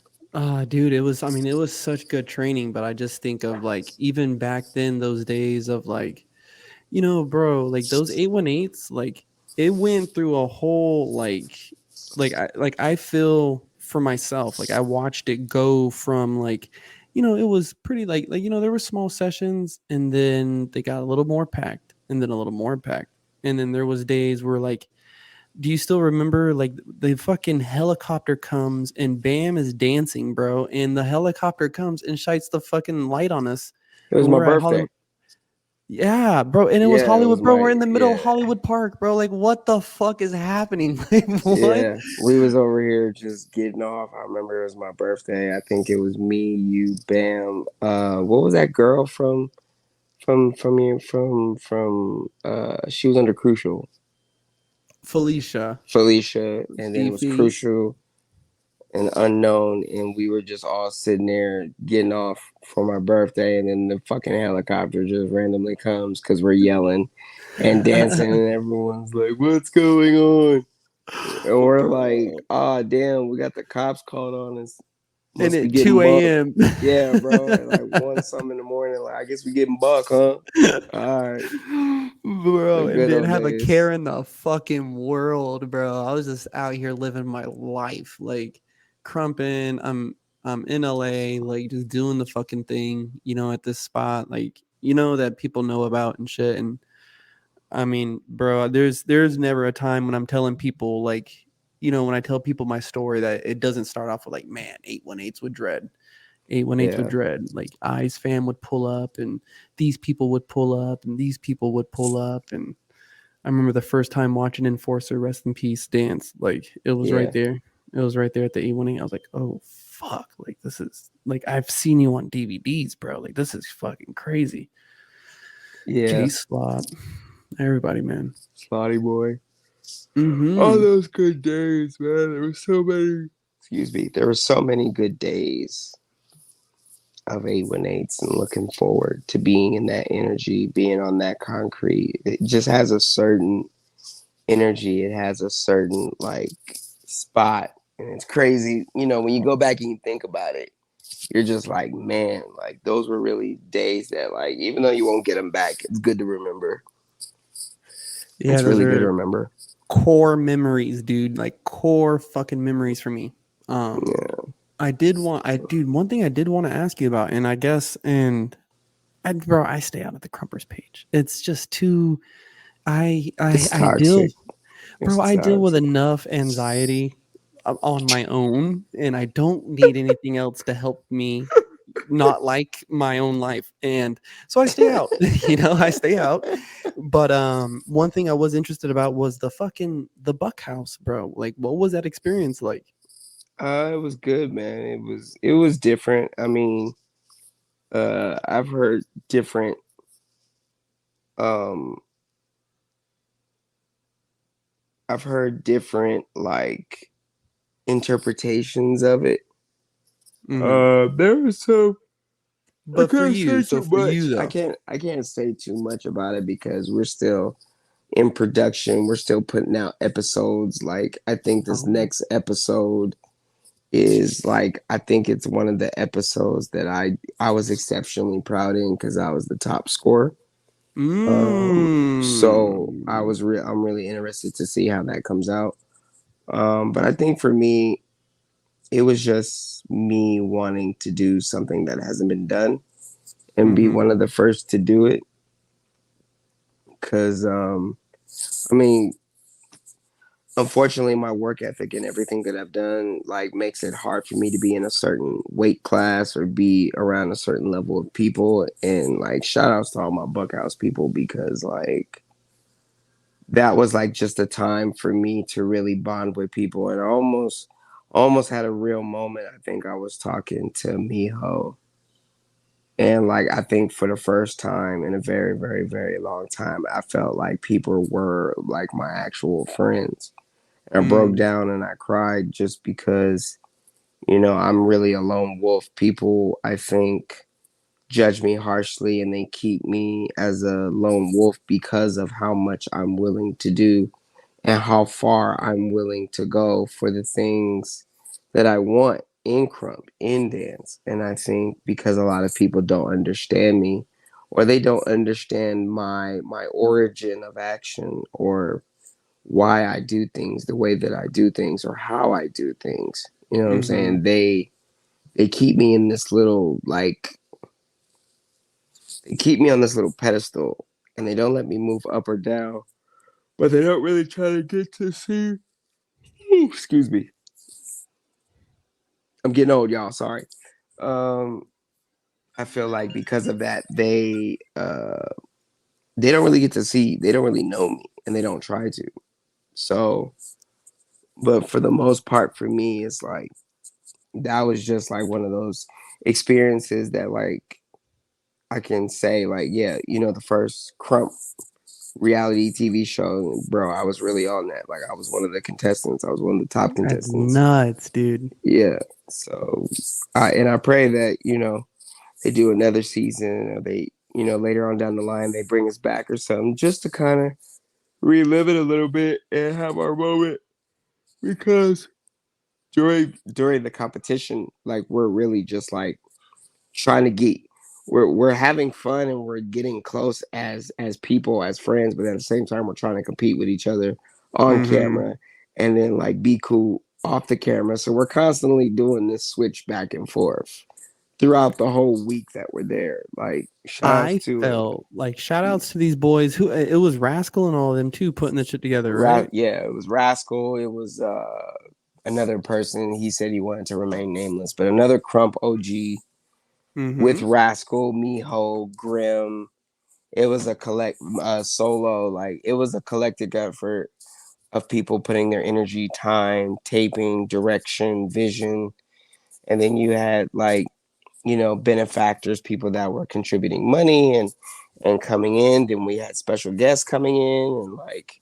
Speaker 1: Dude, I mean, it was such good training, but I just think of like even back then, those days of like, bro, like those 818s, like it went through a whole I feel for myself, like I watched it go from like, it was pretty there were small sessions and then they got a little more packed and then a little more packed. And then there was days where like Do you still remember like the fucking helicopter comes and Bam is dancing, bro, and the helicopter comes and shines the fucking light on us
Speaker 2: It was
Speaker 1: when
Speaker 2: my
Speaker 1: we're at
Speaker 2: birthday.
Speaker 1: Hollywood. Yeah, bro, and it was
Speaker 2: Yeah, it was
Speaker 1: Hollywood, bro.
Speaker 2: my
Speaker 1: We're in the middle of
Speaker 2: yeah.
Speaker 1: Hollywood Park, bro. Like, what the fuck is happening? Like, what?
Speaker 2: Yeah, we was over here just getting off. I remember it was my birthday. I think it was me, you, Bam. What was that girl from she was under Crucial,
Speaker 1: Felicia,
Speaker 2: Felicia, and then it was
Speaker 1: Fifi.
Speaker 2: Crucial and Unknown, and we were just all sitting there getting off for my birthday, and then the fucking helicopter just randomly comes because we're yelling and dancing, and everyone's like, "What's going on?" And we're like,
Speaker 1: Bro.
Speaker 2: "Ah, damn, we got the cops called on us.
Speaker 1: And
Speaker 2: Must be
Speaker 1: at
Speaker 2: getting
Speaker 1: 2
Speaker 2: buck."
Speaker 1: a.m.
Speaker 2: Yeah, bro. At like one something in the morning, like I guess we getting buck, huh? All right, the
Speaker 1: Bro, and
Speaker 2: good
Speaker 1: didn't
Speaker 2: old
Speaker 1: have a care
Speaker 2: days.
Speaker 1: in the fucking world, bro. I was just out here living my life, like crumping. I'm in LA, like just doing the fucking thing, at this spot, like that people know about and shit. And I mean, bro, there's never a time when I'm telling people like, when I tell people my story that it doesn't start off with like, man, 818s with dread. 818s with
Speaker 2: Yeah,
Speaker 1: dread. Like Eyes fam would pull up and these people would pull up and these people would pull up. And I remember the first time watching Enforcer, rest in peace, dance. Like it was right
Speaker 2: yeah,
Speaker 1: there. It was right there at the 818. I was like, oh fuck. Like this is like I've seen you on DVDs, bro. Like this is fucking crazy.
Speaker 2: yeah.
Speaker 1: J Slot. Everybody, man.
Speaker 2: Slotty boy. All
Speaker 1: Mm-hmm.
Speaker 2: those good days, man. There were so many. Excuse me. There were so many good days of 818s and looking forward to being in that energy, being on that concrete. It just has a certain energy. It has a certain like spot. And it's crazy. You know, when you go back and you think about it, you're just like, man, like those were really days that like, even though you won't get them back, it's good to remember.
Speaker 1: Yeah,
Speaker 2: It's
Speaker 1: those
Speaker 2: really good to
Speaker 1: are
Speaker 2: remember.
Speaker 1: core memories, dude. Like core fucking memories for me. Um,
Speaker 2: Yeah.
Speaker 1: dude, one thing I did want to ask you about, and I guess, bro, I stay out of the Crumpers page. It's just too,
Speaker 2: It's
Speaker 1: I deal,
Speaker 2: toxic. It's
Speaker 1: bro, I deal with
Speaker 2: toxic.
Speaker 1: enough anxiety on my own, and I don't need anything else to help me not like my own life. And so I stay out, I stay out. But one thing I was interested about was the Buck House, bro. Like, what was that experience like?
Speaker 2: It was good, man. It was different. I mean, I've heard different um I've heard different like interpretations of it.
Speaker 1: Hmm.
Speaker 2: There was some I
Speaker 1: But for
Speaker 2: can't
Speaker 1: you,
Speaker 2: say
Speaker 1: so
Speaker 2: too
Speaker 1: for
Speaker 2: much.
Speaker 1: you
Speaker 2: I
Speaker 1: though.
Speaker 2: can't I can't say too much about it because we're still in production. We're still putting out episodes. Like I think this
Speaker 1: Oh.
Speaker 2: next episode is like I think it's one of the episodes that I was exceptionally proud in because I was the top scorer. So
Speaker 1: Mm.
Speaker 2: I'm really interested to see how that comes out. But I think for me, it was just me wanting to do something that hasn't been done and be
Speaker 1: Mhm.
Speaker 2: one of the first to do it. Cause I mean, unfortunately, my work ethic and everything that I've done like makes it hard for me to be in a certain weight class or be around a certain level of people. And like, shout outs to all my Buckhouse people because like that was like just a time for me to really bond with people. And I almost had a real moment. I think I was talking to Miho. And like I think for the first time in a very, very, very long time, I felt like people were like my actual friends. I broke
Speaker 1: Mm.
Speaker 2: down and I cried just because, I'm really a lone wolf. People, I think, judge me harshly and they keep me as a lone wolf because of how much I'm willing to do and how far I'm willing to go for the things that I want in Crump, in dance. And I think because a lot of people don't understand me or they don't understand my origin of action or why I do things the way that I do things or how I do things. You know what I'm
Speaker 1: Mhm.
Speaker 2: saying? They keep me in this little like they keep me on this little pedestal and they don't let me move up or down. but they don't really try to get to see. Ooh, excuse me. I'm getting old, y'all. Sorry. Um, I feel like because of that, they don't really get to see. They don't really know me, and they don't try to. So, but for the most part, for me, it's like that was just like one of those experiences that like I can say like, yeah, the first Krump reality TV show, bro, I was really on that. Like I was one of the contestants. I was one of the top
Speaker 1: That's
Speaker 2: contestants.
Speaker 1: nuts, dude.
Speaker 2: Yeah. So I pray that, they do another season or they, later on down the line they bring us back or something just to kind of relive it a little bit and have our moment because during the competition, like we're really just like trying to get we're having fun and we're getting close as people, as friends, but at the same time we're trying to compete with each other on
Speaker 1: Mm-hmm.
Speaker 2: camera and then like be cool off the camera. So we're constantly doing this switch back and forth throughout the whole week that we're there. Like shout outs
Speaker 1: I
Speaker 2: to
Speaker 1: felt like shout outs to these boys who it was Rascal and all of them too putting this shit together, right?
Speaker 2: Yeah, it was Rascal, it was another person, he said he wanted to remain nameless, but another Krump OG with
Speaker 1: Mm-hmm.
Speaker 2: Rascal, Miho, Grim. It was a solo, like it was a collective effort of people putting their energy, time, taping, direction, vision, and then you had like benefactors, people that were contributing money and coming in. Then we had special guests coming in and like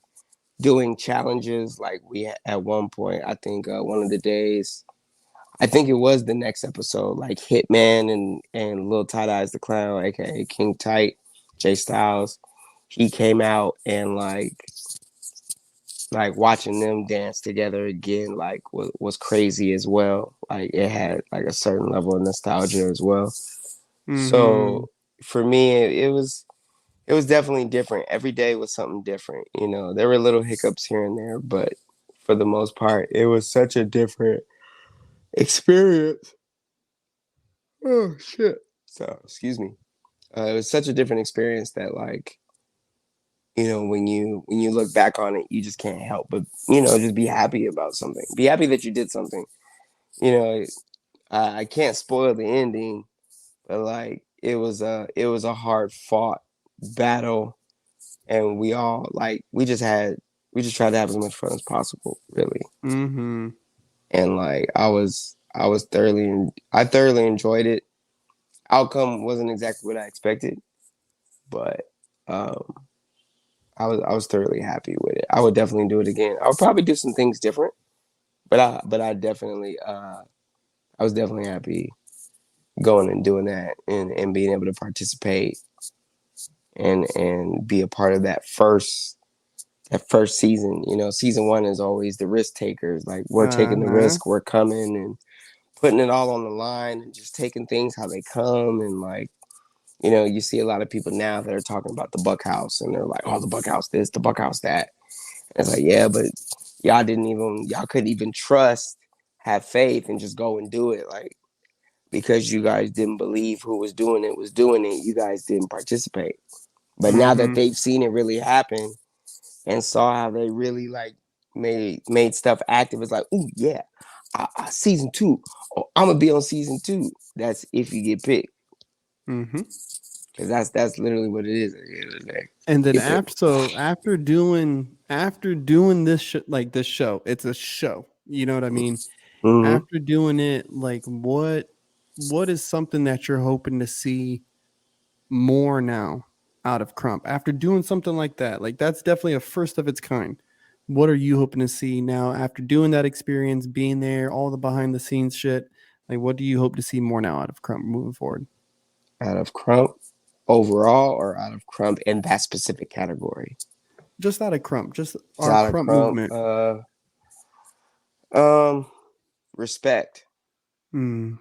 Speaker 2: doing challenges. Like we had, at one point, I think one of the days, I think it was the next episode, like Hitman and Lil Tight Eyes the Clown, aka King Tight, Jay Styles. He came out and like watching them dance together again, like was crazy as well. Like it had like a certain level of nostalgia as well.
Speaker 1: Mm-hmm.
Speaker 2: So for me, it was definitely different. Every day was something different. There were little hiccups here and there, but for the most part, it was such a different experience. Oh shit. So excuse me. It was such a different experience that like when you look back on it, you just can't help but just be happy about something. Be happy that you did something. You know, I can't spoil the ending, but like it was a hard fought battle, and we just tried to have as much fun as possible, really.
Speaker 1: Mm-hmm.
Speaker 2: And like I thoroughly enjoyed it. Outcome wasn't exactly what I expected, but um, I was thoroughly happy with it. I would definitely do it again. I would probably do some things different, but I definitely I was definitely happy going and doing that and being able to participate and be a part of that first season. Season one is always the risk takers. Like we're taking the
Speaker 1: Uh-huh.
Speaker 2: risk, we're coming and putting it all on the line and just taking things how they come. And like, you see a lot of people now that are talking about the Buck House and they're like, oh, the Buck House this, the Buck House that. And it's like, yeah, but y'all couldn't even trust, have faith, and just go and do it. Like, because you guys didn't believe who was doing it, you guys didn't participate. But now that
Speaker 1: Mm-hmm.
Speaker 2: they've seen it really happen and saw how they really like made stuff active, it's like, ooh, yeah, season two. Oh, I'm gonna be on season two. That's if you get picked,
Speaker 1: Mm-hmm.
Speaker 2: because that's literally what it is at the end of the day.
Speaker 1: And then
Speaker 2: If it,
Speaker 1: after doing this like this show, it's a show. You know what I mean?
Speaker 2: mm-hmm.
Speaker 1: After doing it, like what is something that you're hoping to see more now out of Crump? After doing something like that, like that's definitely a first of its kind. What are you hoping to see now after doing that experience, being there, all the behind the scenes shit? Like what do you hope to see more now out of Crump moving forward?
Speaker 2: Out of Crump overall, or out of Crump in that specific category?
Speaker 1: Just out of Crump, just
Speaker 2: It's
Speaker 1: our
Speaker 2: out of
Speaker 1: Crump
Speaker 2: Crump.
Speaker 1: movement.
Speaker 2: Um, respect.
Speaker 1: Mm,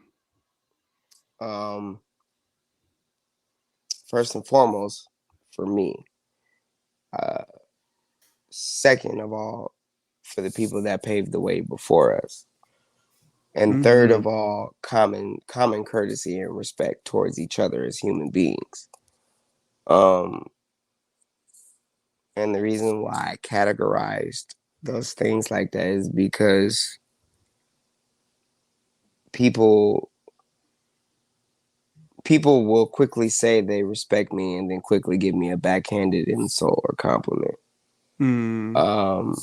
Speaker 2: Um, first and foremost, for me. Uh, second of all, for the people that paved the way before us. And third
Speaker 1: mm-hmm.
Speaker 2: of all, common courtesy and respect towards each other as human beings. Um, And the reason why I categorized those things like that is because people people will quickly say they respect me and then quickly give me a backhanded insult or compliment.
Speaker 1: Mm,
Speaker 2: Um,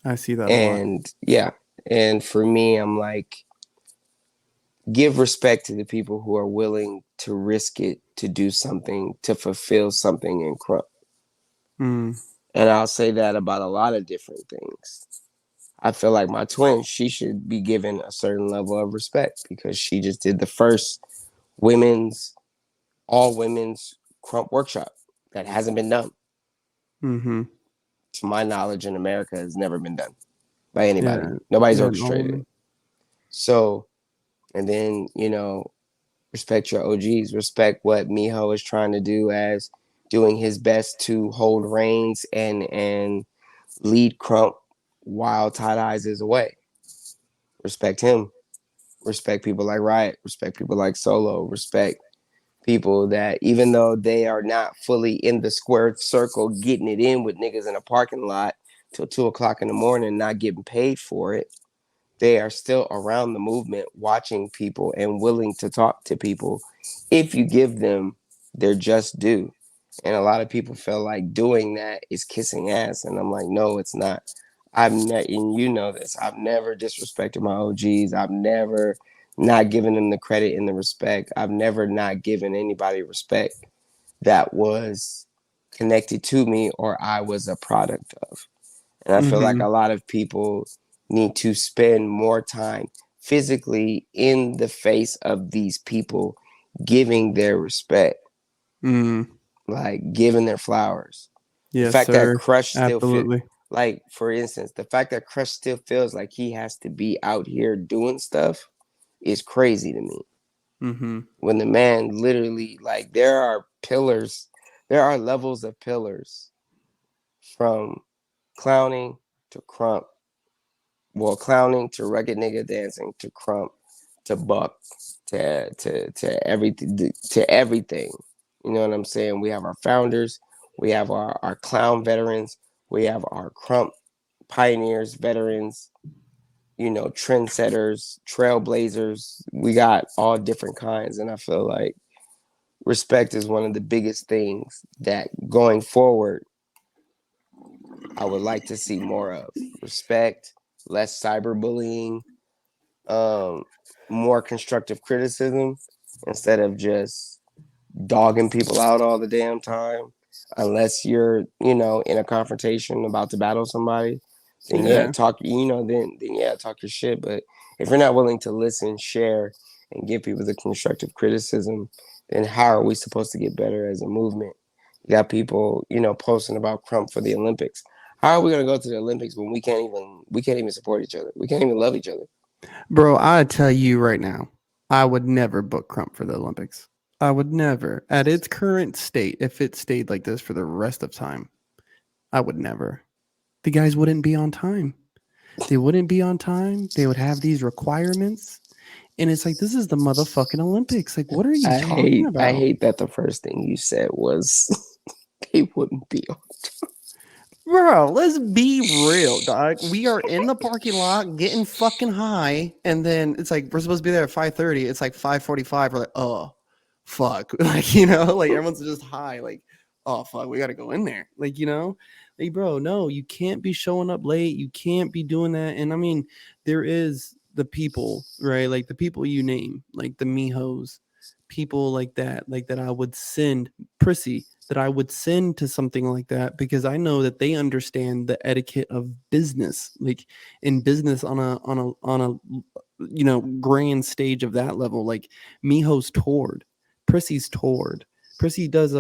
Speaker 1: I see that a lot.
Speaker 2: and yeah, and for me, I'm like, give respect to the people who are willing to risk it to do something to fulfill something in crump.
Speaker 1: Mm,
Speaker 2: And I'll say that about a lot of different things. I feel like my twin, she should be given a certain level of respect because she just did the first women's, all women's crump workshop that hasn't been done.
Speaker 1: mm-hmm.
Speaker 2: To my knowledge, in America, has never been done by anybody.
Speaker 1: Yeah.
Speaker 2: Nobody's
Speaker 1: Yeah. All
Speaker 2: orchestrated it.
Speaker 1: women.
Speaker 2: So, and then, respect your OGs, respect what Miho is trying to do as doing his best to hold reins and lead Crump while Tight Eyes is away. Respect him. Respect people like Riot. Respect people like Solo. Respect people that even though they are not fully in the square circle getting it in with niggas in a parking lot till 2 o'clock in the morning, not getting paid for it, they are still around the movement, watching people and willing to talk to people if you give them their just due. And a lot of people feel like doing that is kissing ass. And I'm like, no, it's not. I've never, and you know this, I've never disrespected my OGs. I've never not given them the credit and the respect. I've never not given anybody respect that was connected to me or I was a product of. And I feel like
Speaker 1: Mm-hmm.
Speaker 2: a lot of people need to spend more time physically in the face of these people, giving their respect,
Speaker 1: Mm.
Speaker 2: like giving their flowers. The
Speaker 1: Yes,
Speaker 2: fact that
Speaker 1: sir.
Speaker 2: Crush still feel
Speaker 1: Absolutely.
Speaker 2: like, for instance, the fact that Crush still feels like he has to be out here doing stuff is crazy to me.
Speaker 1: Mm-hmm.
Speaker 2: When the man literally, like, there are pillars, there are levels of pillars from clowning to crump, well, clowning to rugged nigga dancing to crump to buck to everything to everything. You know what I'm saying? We have our founders, we have our clown veterans, we have our crump pioneers, veterans, trendsetters, trailblazers. We got all different kinds, and I feel like respect is one of the biggest things that going forward I would like to see more of. Respect, less cyberbullying, um, more constructive criticism instead of just dogging people out all the damn time. Unless you're, in a confrontation about to battle somebody, then yeah,
Speaker 1: Yeah.
Speaker 2: talk. Then yeah, talk your shit. But if you're not willing to listen, share, and give people the constructive criticism, then how are we supposed to get better as a movement? You got people, posting about Crump for the Olympics. How are we gonna go to the Olympics when we can't even support each other? We can't even love each other.
Speaker 1: Bro, I tell you right now, I would never book Crump for the Olympics. I would never. At its current state, if it stayed like this for the rest of time, I would never. The guys wouldn't be on time. They wouldn't be on time. They would have these requirements. And it's like, this is the motherfucking Olympics. Like, what are you
Speaker 2: I
Speaker 1: talking
Speaker 2: hate I
Speaker 1: about?
Speaker 2: hate that the first thing you said was they wouldn't be on.
Speaker 1: Bro, let's be real, dog. We are in the parking lot getting fucking high, and then it's like we're supposed to be there at 5:30. It's like 5:45. We're like, oh, fuck. Like, like everyone's just high, like, oh fuck, we gotta go in there. Like, like, bro, no, you can't be showing up late. You can't be doing that. And I mean, there is the people, right? Like the people you name, like the Mihos, people like that I would send Prissy that I would send to something like that because I know that they understand the etiquette of business, like in business on a grand stage of that level. Like Miho's toured, Prissy's toured. Prissy does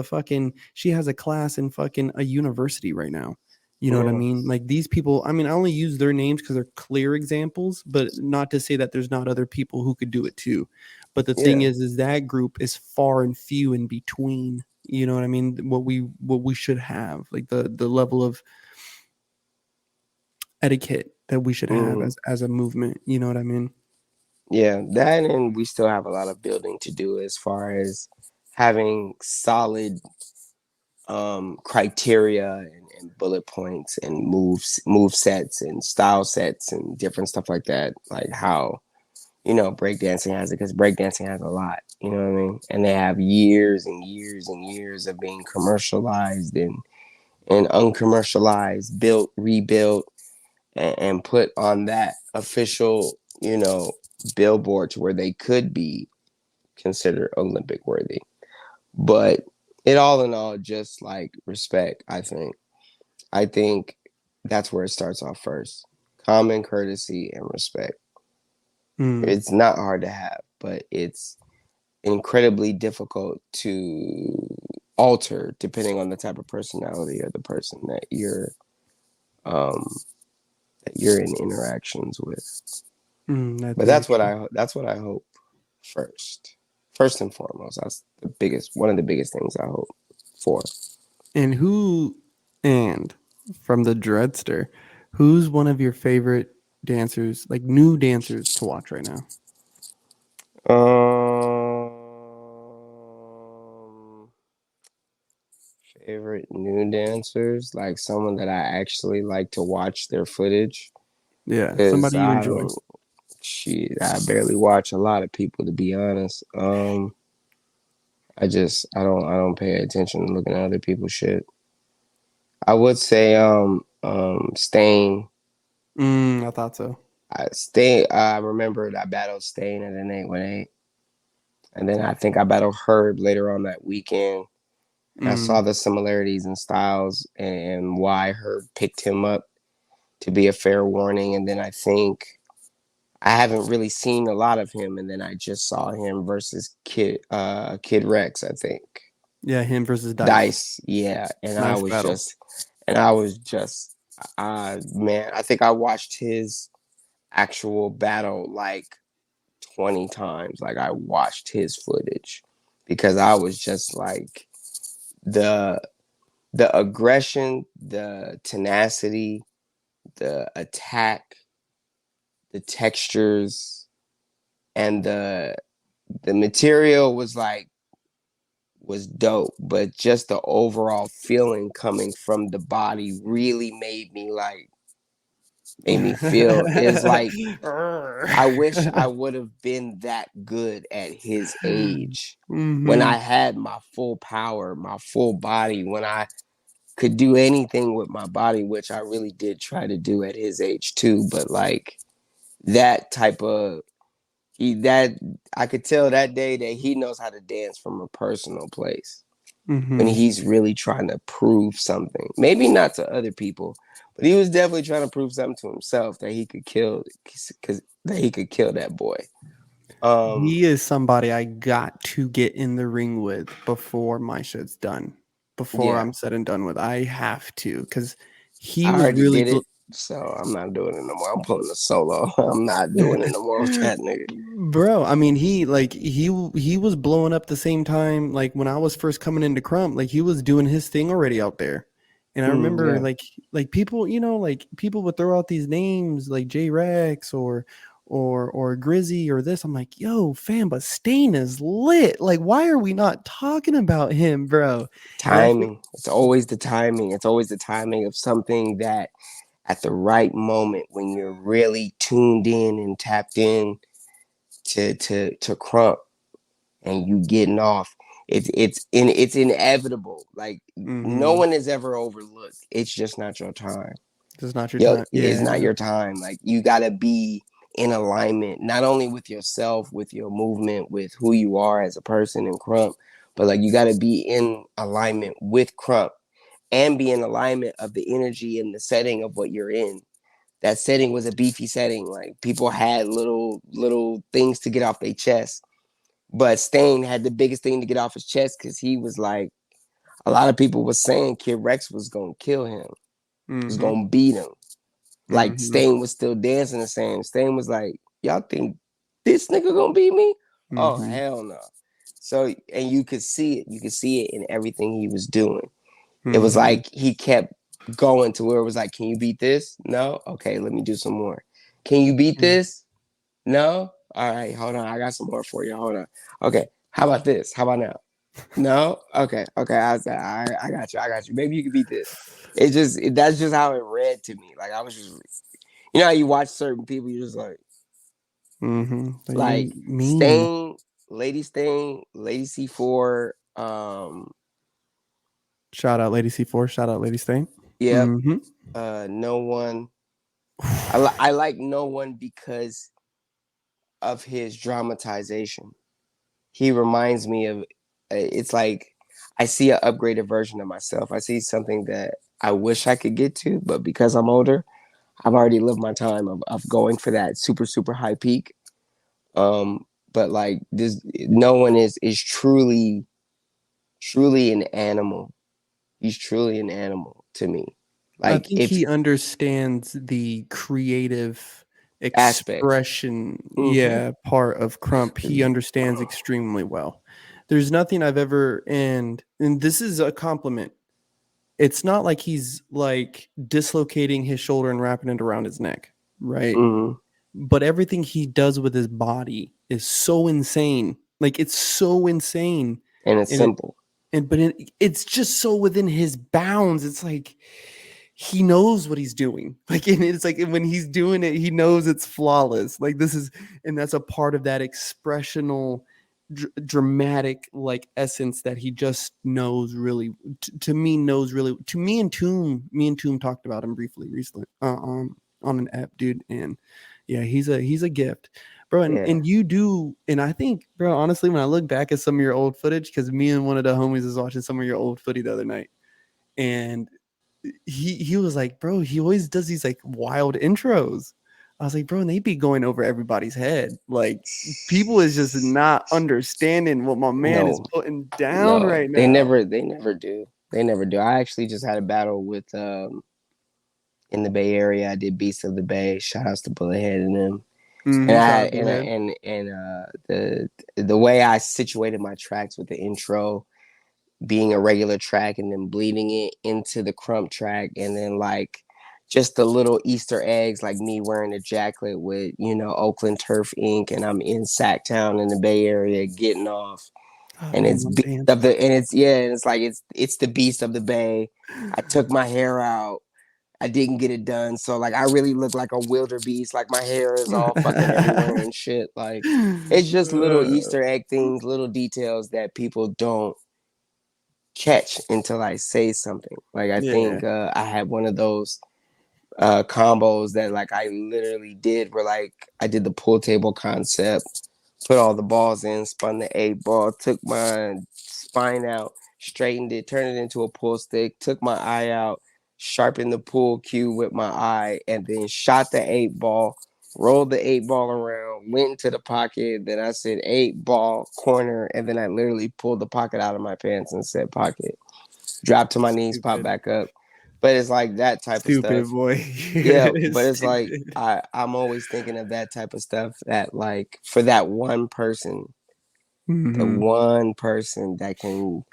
Speaker 1: she has a class in fucking a university right now. You know what I
Speaker 2: Yeah,
Speaker 1: mean? Like these people, I mean, I only use their names because they're clear examples, but not to say that there's not other people who could do it too. But the thing
Speaker 2: yeah,
Speaker 1: is that group is far and few in between. You know what I mean? What we should have, like the level of etiquette that we should have
Speaker 2: hmm
Speaker 1: as a movement. You know what I mean?
Speaker 2: yeah. That, and we still have a lot of building to do as far as having solid criteria and bullet points and move sets and style sets and different stuff like that. Like how breakdancing has it, because breakdancing has a lot. You know what I mean? And they have years and years and years of being commercialized and uncommercialized, built, rebuilt, and put on that official, billboard to where they could be considered Olympic worthy. But it all in all, just like respect, I think. I think that's where it starts off first. Common courtesy and respect.
Speaker 1: Mm,
Speaker 2: It's not hard to have, but it's incredibly difficult to alter depending on the type of personality or the person um that you're in interactions with.
Speaker 1: that's
Speaker 2: But
Speaker 1: very true.
Speaker 2: that's what I hope first. First and foremost, that's one of the biggest things I hope for.
Speaker 1: And and from the Dreadster, who's one of your favorite dancers, like new dancers to watch right now?
Speaker 2: Um, Favorite new dancers, like someone that I actually like to watch their footage,
Speaker 1: Yeah,
Speaker 2: because
Speaker 1: somebody you
Speaker 2: I
Speaker 1: enjoy.
Speaker 2: don't, shit, I barely watch a lot of people, to be honest. I don't pay attention to looking at other people's shit. I would say Stain.
Speaker 1: I thought so.
Speaker 2: I remembered I battled Stain at an 818, and then I think I battled Herb later on that weekend. And I
Speaker 1: Mm,
Speaker 2: saw the similarities in styles and why Herb picked him up to be a fair warning. And then I think I haven't really seen a lot of him, and then I just saw him versus Kid Rex, I think.
Speaker 1: yeah, him versus Dice.
Speaker 2: Dice, yeah.
Speaker 1: Nice battle.
Speaker 2: And I was just man, I think I watched his actual battle like 20 times. Like I watched his footage because I was just like the the aggression, the tenacity, the attack, the textures, and the material was dope, but just the overall feeling coming from the body really made me feel is like I wish I would have been that good at his age when
Speaker 1: Mm-hmm.
Speaker 2: I had my full power, my full body, when I could do anything with my body, which I really did try to do at his age too. But like that type of that I could tell that day that he knows how to dance from a personal place when
Speaker 1: Mm-hmm.
Speaker 2: he's really trying to prove something. Maybe not to other people, but he was definitely trying to prove something to himself that he could kill because that he could kill that boy. Um,
Speaker 1: He is somebody I got to get in the ring with before my shit's done. Before
Speaker 2: yeah,
Speaker 1: I'm said and done with, I have to because he
Speaker 2: I
Speaker 1: was
Speaker 2: already
Speaker 1: really
Speaker 2: did it, so I'm not doing it no more. I'm pulling a solo. I'm not doing it no more with that nigga.
Speaker 1: Bro, I mean, he was blowing up the same time like when I was first coming into Crump, like he was doing his thing already out there. And I remember
Speaker 2: Yeah,
Speaker 1: like people, like people would throw out these names like J Rex or Grizzy or this. I'm like, yo, fam, but Stain is lit. Like, why are we not talking about him, bro? And I think
Speaker 2: timing. It's always the timing. It's always the timing of something that at the right moment when you're really tuned in and tapped in to Crump and you getting off. It's inevitable. Like no
Speaker 1: mm-hmm,
Speaker 2: one is ever overlooked. It's just not your time.
Speaker 1: this is not your
Speaker 2: Yo,
Speaker 1: time.
Speaker 2: it's not
Speaker 1: Yeah.
Speaker 2: your time. Like you gotta be in alignment, not only with yourself, with your movement, with who you are as a person in Crump, but like you gotta be in alignment with Crump and be in alignment of the energy and the setting of what you're in. That setting was a beefy setting. Like people had little things to get off their chest. But Stain had the biggest thing to get off his chest because he was like, a lot of people was saying Kid Rex was gonna kill him, was
Speaker 1: Mm-hmm.
Speaker 2: gonna beat him. Like
Speaker 1: Mm-hmm.
Speaker 2: Stain was still dancing the same. Stain was like, y'all think this nigga gonna beat me? Oh
Speaker 1: Mm-hmm.
Speaker 2: hell no. So and you could see it. You could see it in everything he was doing. It was
Speaker 1: Mm-hmm.
Speaker 2: like he kept going to where it was like, can you beat this? No? Okay, let me do some more. Can you beat this? No? All right, hold on. I got some more for you. Hold on. Okay, how about this? How about now? No, okay, okay. I got you. I got you. Maybe you could beat this. It just that's just how it read to me. Like I was just, you know, how you watch certain people, you just
Speaker 1: Mm-hmm. You
Speaker 2: like
Speaker 1: mean.
Speaker 2: Stain, Lady C4.
Speaker 1: Shout out Lady C4. Shout out Lady Stain.
Speaker 2: Yep.
Speaker 1: Mm-hmm.
Speaker 2: No one. I like No One because of his dramatization. He reminds me of. It's like I see an upgraded version of myself. I see something that I wish I could get to, but because I'm older, I've already lived my time of going for that super super high peak. But like this, No One is truly an animal. He's truly an animal to me.
Speaker 1: I
Speaker 2: Like
Speaker 1: think
Speaker 2: if
Speaker 1: he understands the creative
Speaker 2: aspect.
Speaker 1: expression,
Speaker 2: Mm-hmm.
Speaker 1: yeah, part of Krump. He understands extremely well. There's nothing I've ever, and this is a compliment. It's not like he's like dislocating his shoulder and wrapping it around his neck, right?
Speaker 2: Mm-hmm.
Speaker 1: But everything he does with his body is so insane. Like it's so insane,
Speaker 2: And it's
Speaker 1: and it
Speaker 2: simple.
Speaker 1: and but it's just so within his bounds. It's like he knows what he's doing. Like, and it's like when he's doing it, he knows it's flawless. Like this is, and that's a part of that expressional, dramatic like essence that he just knows really. To me, knows really. To me and Tomb talked about him briefly recently on an app, dude. And yeah, he's a gift, bro.
Speaker 2: Yeah.
Speaker 1: And you do, and I think, bro, honestly, when I look back at some of your old footage, because me and one of the homies was watching some of your old footage the other night, and he was like, bro, he always does these like wild intros. I was like, bro, and they be going over everybody's head. Like people is just not understanding what my man is
Speaker 2: No,
Speaker 1: putting down
Speaker 2: no.
Speaker 1: right now.
Speaker 2: They never do. They never do. I actually just had a battle with in the Bay Area. I did Beast of the Bay. Shout outs to Bullethead and them. And
Speaker 1: Mm-hmm.
Speaker 2: I
Speaker 1: Shout
Speaker 2: had
Speaker 1: out to Head.
Speaker 2: the way I situated my tracks with the intro being a regular track and then bleeding it into the krump track and then like just the little Easter eggs like me wearing a jacket with, you know, Oakland Turf Inc. and I'm in Sacktown in the Bay Area getting off.
Speaker 1: Oh
Speaker 2: And
Speaker 1: man,
Speaker 2: it's
Speaker 1: my
Speaker 2: beast
Speaker 1: dance.
Speaker 2: of the and it's yeah, and it's like it's the beast of the Bay. I took my hair out. I didn't get it done. So like I really look like a wildebeest. Like my hair is all fucking everywhere and shit. Like it's just little Easter egg things, little details that people don't catch until I say something. Like I
Speaker 1: Yeah.
Speaker 2: think I had one of those combos that like I literally did where like I did the pool table concept, put all the balls in, spun the 8 ball, took my spine out, straightened it, turned it into a pool stick, took my eye out, sharpened the pool cue with my eye, and then shot the 8 ball, rolled the 8 ball around, went into the pocket. Then I said 8 ball corner, and then I literally pulled the pocket out of my pants and said pocket. Dropped to my knees, pop
Speaker 1: Stupid.
Speaker 2: back up. But it's like that type of
Speaker 1: Stupid
Speaker 2: stuff.
Speaker 1: boy.
Speaker 2: Yeah,
Speaker 1: It's
Speaker 2: but it's like
Speaker 1: stupid.
Speaker 2: I'm always thinking of that type of stuff that like for that one person, the
Speaker 1: Mm-hmm.
Speaker 2: one person that can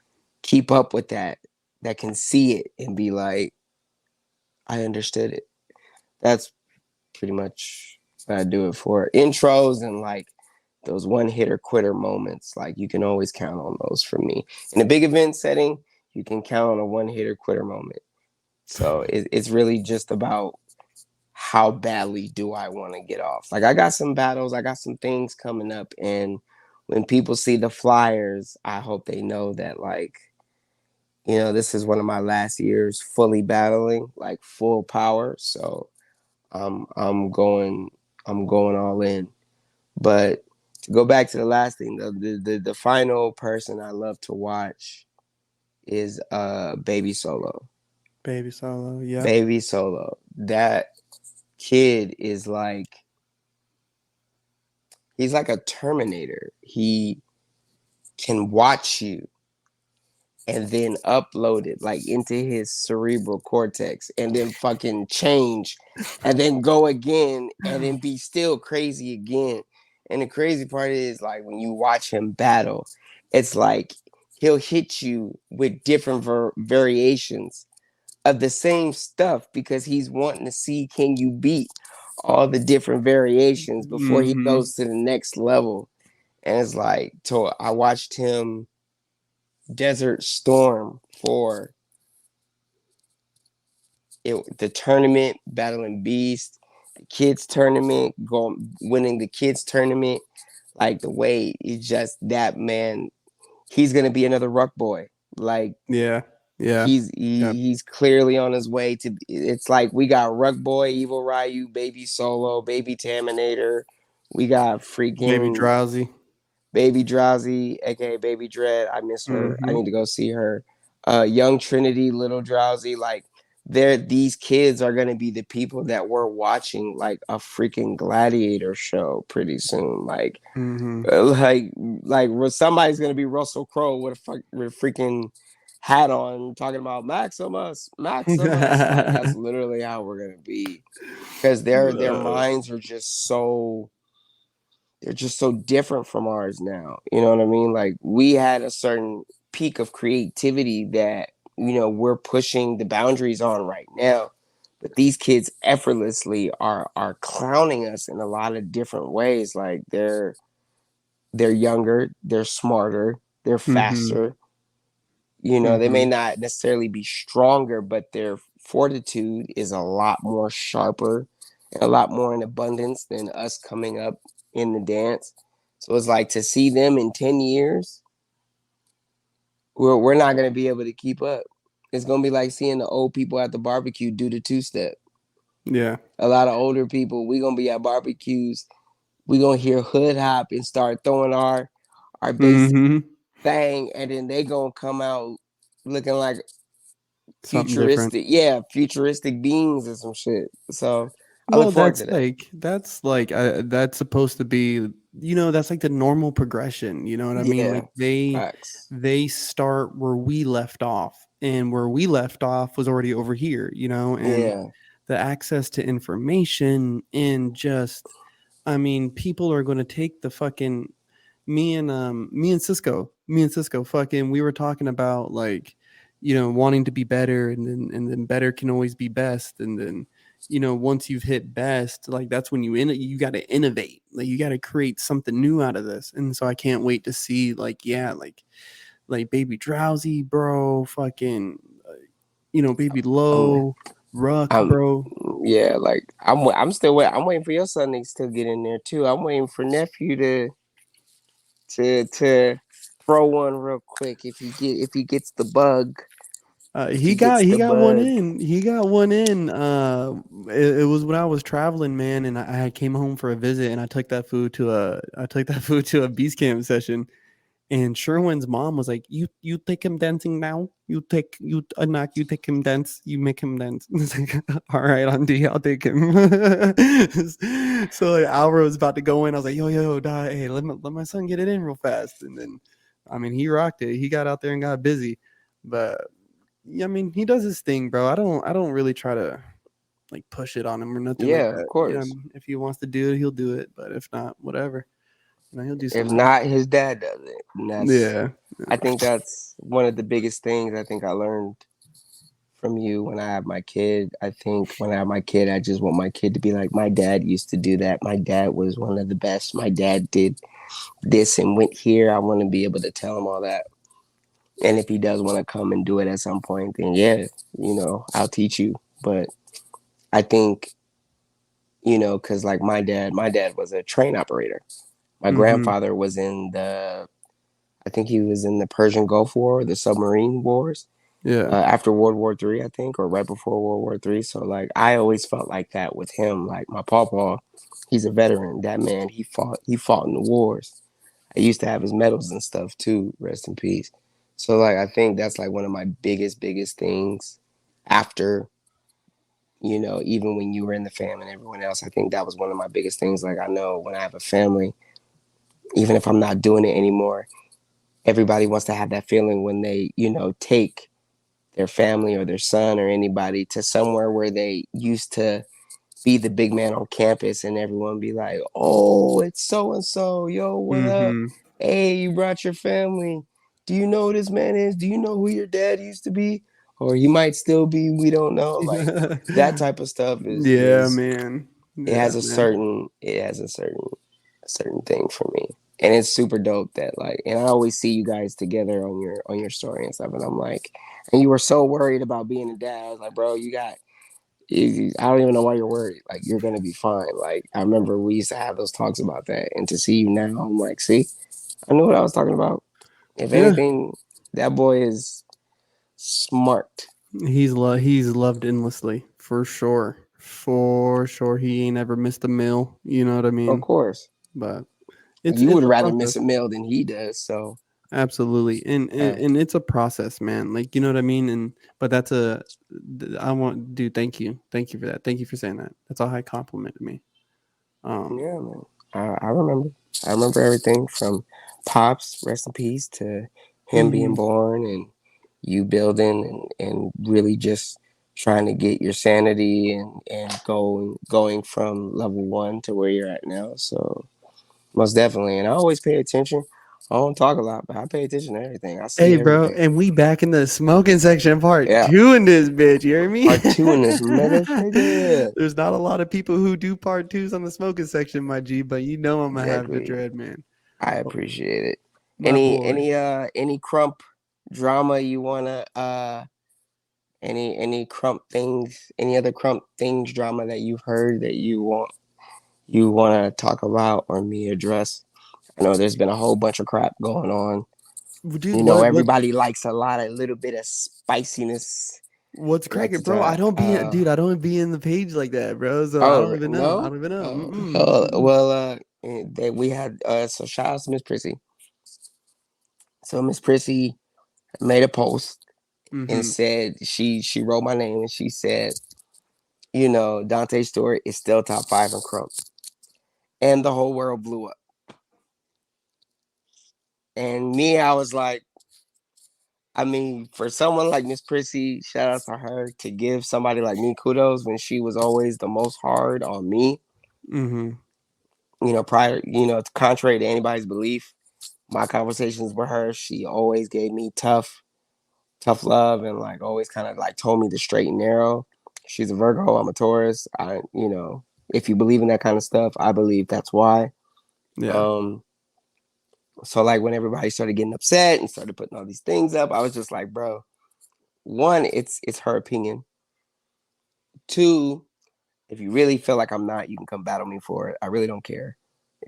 Speaker 2: keep up with that, that can see it and be like, I understood it. That's pretty much what I do it for. Intros and like those one hitter quitter moments, like you can always count on those for me. In a big event setting, you can count on a one hitter quitter moment. So it's really just about how badly do I want to get off. Like I got some battles, I got some things coming up, and when people see the flyers, I hope they know that like, you know, this is one of my last years fully battling, like full power. So I'm going all in. But to go back to the last thing, the final person I love to watch is Baby Solo.
Speaker 1: Baby Solo. Yep.
Speaker 2: Baby Solo. That kid is like he's like a Terminator. He can watch you and then upload it like into his cerebral cortex and then fucking change and then go again and then be still crazy again. And the crazy part is like when you watch him battle, it's like he'll hit you with different variations of the same stuff because he's wanting to see can you beat all the different variations before he
Speaker 1: Mm-hmm.
Speaker 2: goes to the next level. And it's like, so I watched him. Desert Storm for the tournament, battling Beast, the kids tournament, going winning the kids tournament. Like the way he's just that man, he's gonna be another Ruck boy. Like
Speaker 1: Yeah. Yeah. Yeah.
Speaker 2: he's clearly on his way to. It's like we got Ruck boy, Evil Ryu, Baby Solo, Baby Taminator. We got
Speaker 1: Baby
Speaker 2: freaking
Speaker 1: drowsy.
Speaker 2: Baby Drowsy, aka Baby Dread. I miss her. I
Speaker 1: Mm-hmm.
Speaker 2: need to go see her. Young Trinity, Little Drowsy. Like these kids are gonna be the people that we're watching like a freaking gladiator show pretty soon.
Speaker 1: Mm-hmm.
Speaker 2: Like somebody's gonna be Russell Crowe with a freaking hat on talking about Maximus, Maximus. Like that's literally how we're gonna be because their minds are just so they're just so different from ours now. You know what I mean? Like we had a certain peak of creativity that, we're pushing the boundaries on right now. But these kids effortlessly are clowning us in a lot of different ways. Like they're younger, they're smarter, they're
Speaker 1: Mm-hmm.
Speaker 2: faster. They may
Speaker 1: Mm-hmm.
Speaker 2: not necessarily be stronger, but their fortitude is a lot more sharper and a lot more in abundance than us coming up in the dance. So it's like to see them in 10 years, we're not going to be able to keep up. It's going to be like seeing the old people at the barbecue do the two step.
Speaker 1: Yeah.
Speaker 2: A lot of older people, we're going to be at barbecues. We're going to hear hood hop and start throwing our basic
Speaker 1: Mm-hmm.
Speaker 2: thing. And then they going to come out looking like
Speaker 1: Something different.
Speaker 2: futuristic beings or some shit. So I look
Speaker 1: Well,
Speaker 2: forward to that.
Speaker 1: that's supposed to be, that's like the normal progression, you know what I mean?
Speaker 2: Yeah,
Speaker 1: Like they
Speaker 2: facts.
Speaker 1: they start where we left off, and where we left off was already over here, and
Speaker 2: Yeah.
Speaker 1: the access to information and just, I mean, people are going to take the fucking me and Cisco fucking, we were talking about, like, wanting to be better, and then better can always be best, and then, once you've hit best, like, that's when you got to innovate, like, you got to create something new out of this. And so I can't wait to see, like, yeah, like Baby Drowsy, bro, fucking, Baby
Speaker 2: I'm
Speaker 1: Low, Ruck,
Speaker 2: I'm
Speaker 1: bro.
Speaker 2: yeah, like I'm still waiting. I'm waiting for your son to still get in there too. I'm waiting for nephew to throw one real quick if he gets the bug. If
Speaker 1: He
Speaker 2: he
Speaker 1: got
Speaker 2: gets
Speaker 1: he
Speaker 2: the
Speaker 1: got one
Speaker 2: bug.
Speaker 1: in. He got one in. It was when I was traveling, man, and I came home for a visit, and I took that food to a beast camp session. And Sherwin's mom was like, "You take him dancing now. You take him dance. You make him dance." It's like, all right, Auntie, I'll take him. So like Alvaro was about to go in. I was like, yo, die, hey, let my son get it in real fast. And then, I mean, he rocked it. He got out there and got busy. But yeah, I mean, he does his thing, bro. I don't really try to, like, push it on him or nothing like
Speaker 2: Yeah, of
Speaker 1: that.
Speaker 2: course.
Speaker 1: If he wants to do it, he'll do it. But if not, whatever. He'll do
Speaker 2: If
Speaker 1: something else.
Speaker 2: not, his dad does it, and
Speaker 1: Yeah.
Speaker 2: I think that's one of the biggest things I think I learned from you when I have my kid. I think when I have my kid, I just want my kid to be like, my dad used to do that. My dad was one of the best. My dad did this and went here. I want to be able to tell him all that. And if he does want to come and do it at some point, then yeah, I'll teach you. But I think, because like my dad was a train operator. My
Speaker 1: Mhm.
Speaker 2: grandfather was I think he was in the Persian Gulf War, the submarine wars,
Speaker 1: Yeah.
Speaker 2: after World War III, I think, or right before World War III. So like, I always felt like that with him. Like my papa, he's a veteran. That man, he fought in the wars. I used to have his medals and stuff too. Rest in peace. So like, I think that's like one of my biggest things. After, even when you were in the fam and everyone else, I think that was one of my biggest things. Like I know when I have a family, even if I'm not doing it anymore, everybody wants to have that feeling when they, take their family or their son or anybody to somewhere where they used to be the big man on campus and everyone be like, oh, it's so and so. Yo, what up?
Speaker 1: Mhm.
Speaker 2: Hey, you brought your family. Do you know who this man is? Do you know who your dad used to be? Or he might still be, we don't know. Like that type of stuff is
Speaker 1: Yeah,
Speaker 2: is
Speaker 1: man.
Speaker 2: it
Speaker 1: Yeah,
Speaker 2: has a
Speaker 1: man.
Speaker 2: certain thing for me. And it's super dope that like, and I always see you guys together on your story and stuff, and I'm like, and you were so worried about being a dad. I was like, bro, I don't even know why you're worried. Like, you're gonna be fine. Like, I remember we used to have those talks about that, and to see you now, I'm like, see, I knew what I was talking about. If
Speaker 1: Yeah,
Speaker 2: anything, that boy is smart.
Speaker 1: he's loved endlessly for sure. For sure, he ain't ever missed a meal. You know what I
Speaker 2: Of
Speaker 1: mean?
Speaker 2: course,
Speaker 1: But
Speaker 2: you
Speaker 1: it's
Speaker 2: would
Speaker 1: a
Speaker 2: rather miss
Speaker 1: process.
Speaker 2: a meal than he does. So,
Speaker 1: Absolutely, and
Speaker 2: uh,
Speaker 1: and it's a process, man. Like you know what I mean. And but that's a I want, dude. Thank you for that. Thank you for saying that. That's a high compliment to me. Um,
Speaker 2: yeah, man. I remember. I remember everything from Pops, rest in peace, to him being
Speaker 1: mhm.
Speaker 2: born and you building and really just trying to get your sanity and going from level one to where you're at now. So most definitely. And I always pay attention. I don't talk a lot, but I pay attention to everything. I
Speaker 1: Hey,
Speaker 2: see
Speaker 1: bro,
Speaker 2: everything.
Speaker 1: and we back in the smoking section, part
Speaker 2: Yeah.
Speaker 1: two in this bitch. You hear me?
Speaker 2: Part two in this motherfucker.
Speaker 1: There's not a lot of people who do part twos on the smoking section, my G. But you know I'm gonna have the
Speaker 2: Exactly.
Speaker 1: dread, man.
Speaker 2: I
Speaker 1: Oh,
Speaker 2: appreciate it.
Speaker 1: my boy.
Speaker 2: Any crump drama you wanna any crump things, any other crump things drama that you've heard that you wanna talk about or me address? I know there's been a whole bunch of crap going on.
Speaker 1: Dude,
Speaker 2: You know,
Speaker 1: what
Speaker 2: everybody likes a lot of little bit of spiciness.
Speaker 1: what's
Speaker 2: They like
Speaker 1: cracking,
Speaker 2: to
Speaker 1: bro? I
Speaker 2: talk.
Speaker 1: don't be, dude. I don't be in the page like that, bro. So I don't
Speaker 2: Oh
Speaker 1: even know. I
Speaker 2: no.
Speaker 1: don't even know.
Speaker 2: Oh,
Speaker 1: Mm-mm,
Speaker 2: hell,
Speaker 1: mm-mm.
Speaker 2: well, we had so shout out to Miss Prissy. So Miss Prissy made a post and
Speaker 1: Mm-hmm.
Speaker 2: said she wrote my name and she said, you know, Dante's story is still top five in crump, and the whole world blew up. And me, I was like, I mean, for someone like Miss Prissy, shout out to her to give somebody like me kudos when she was always the most hard on me.
Speaker 1: Mm-hmm.
Speaker 2: You know, prior, you know, contrary to anybody's belief, my conversations with her, she always gave me tough love and like always kind of like told me the straight and narrow. She's a Virgo, I'm a Taurus. You know, if you believe in that kind of stuff, I believe that's why.
Speaker 1: Yeah.
Speaker 2: Um, so like when everybody started getting upset and started putting all these things up, I was just like, bro, one, it's her opinion. Two, if you really feel like I'm not, you can come battle me for it. I really don't care.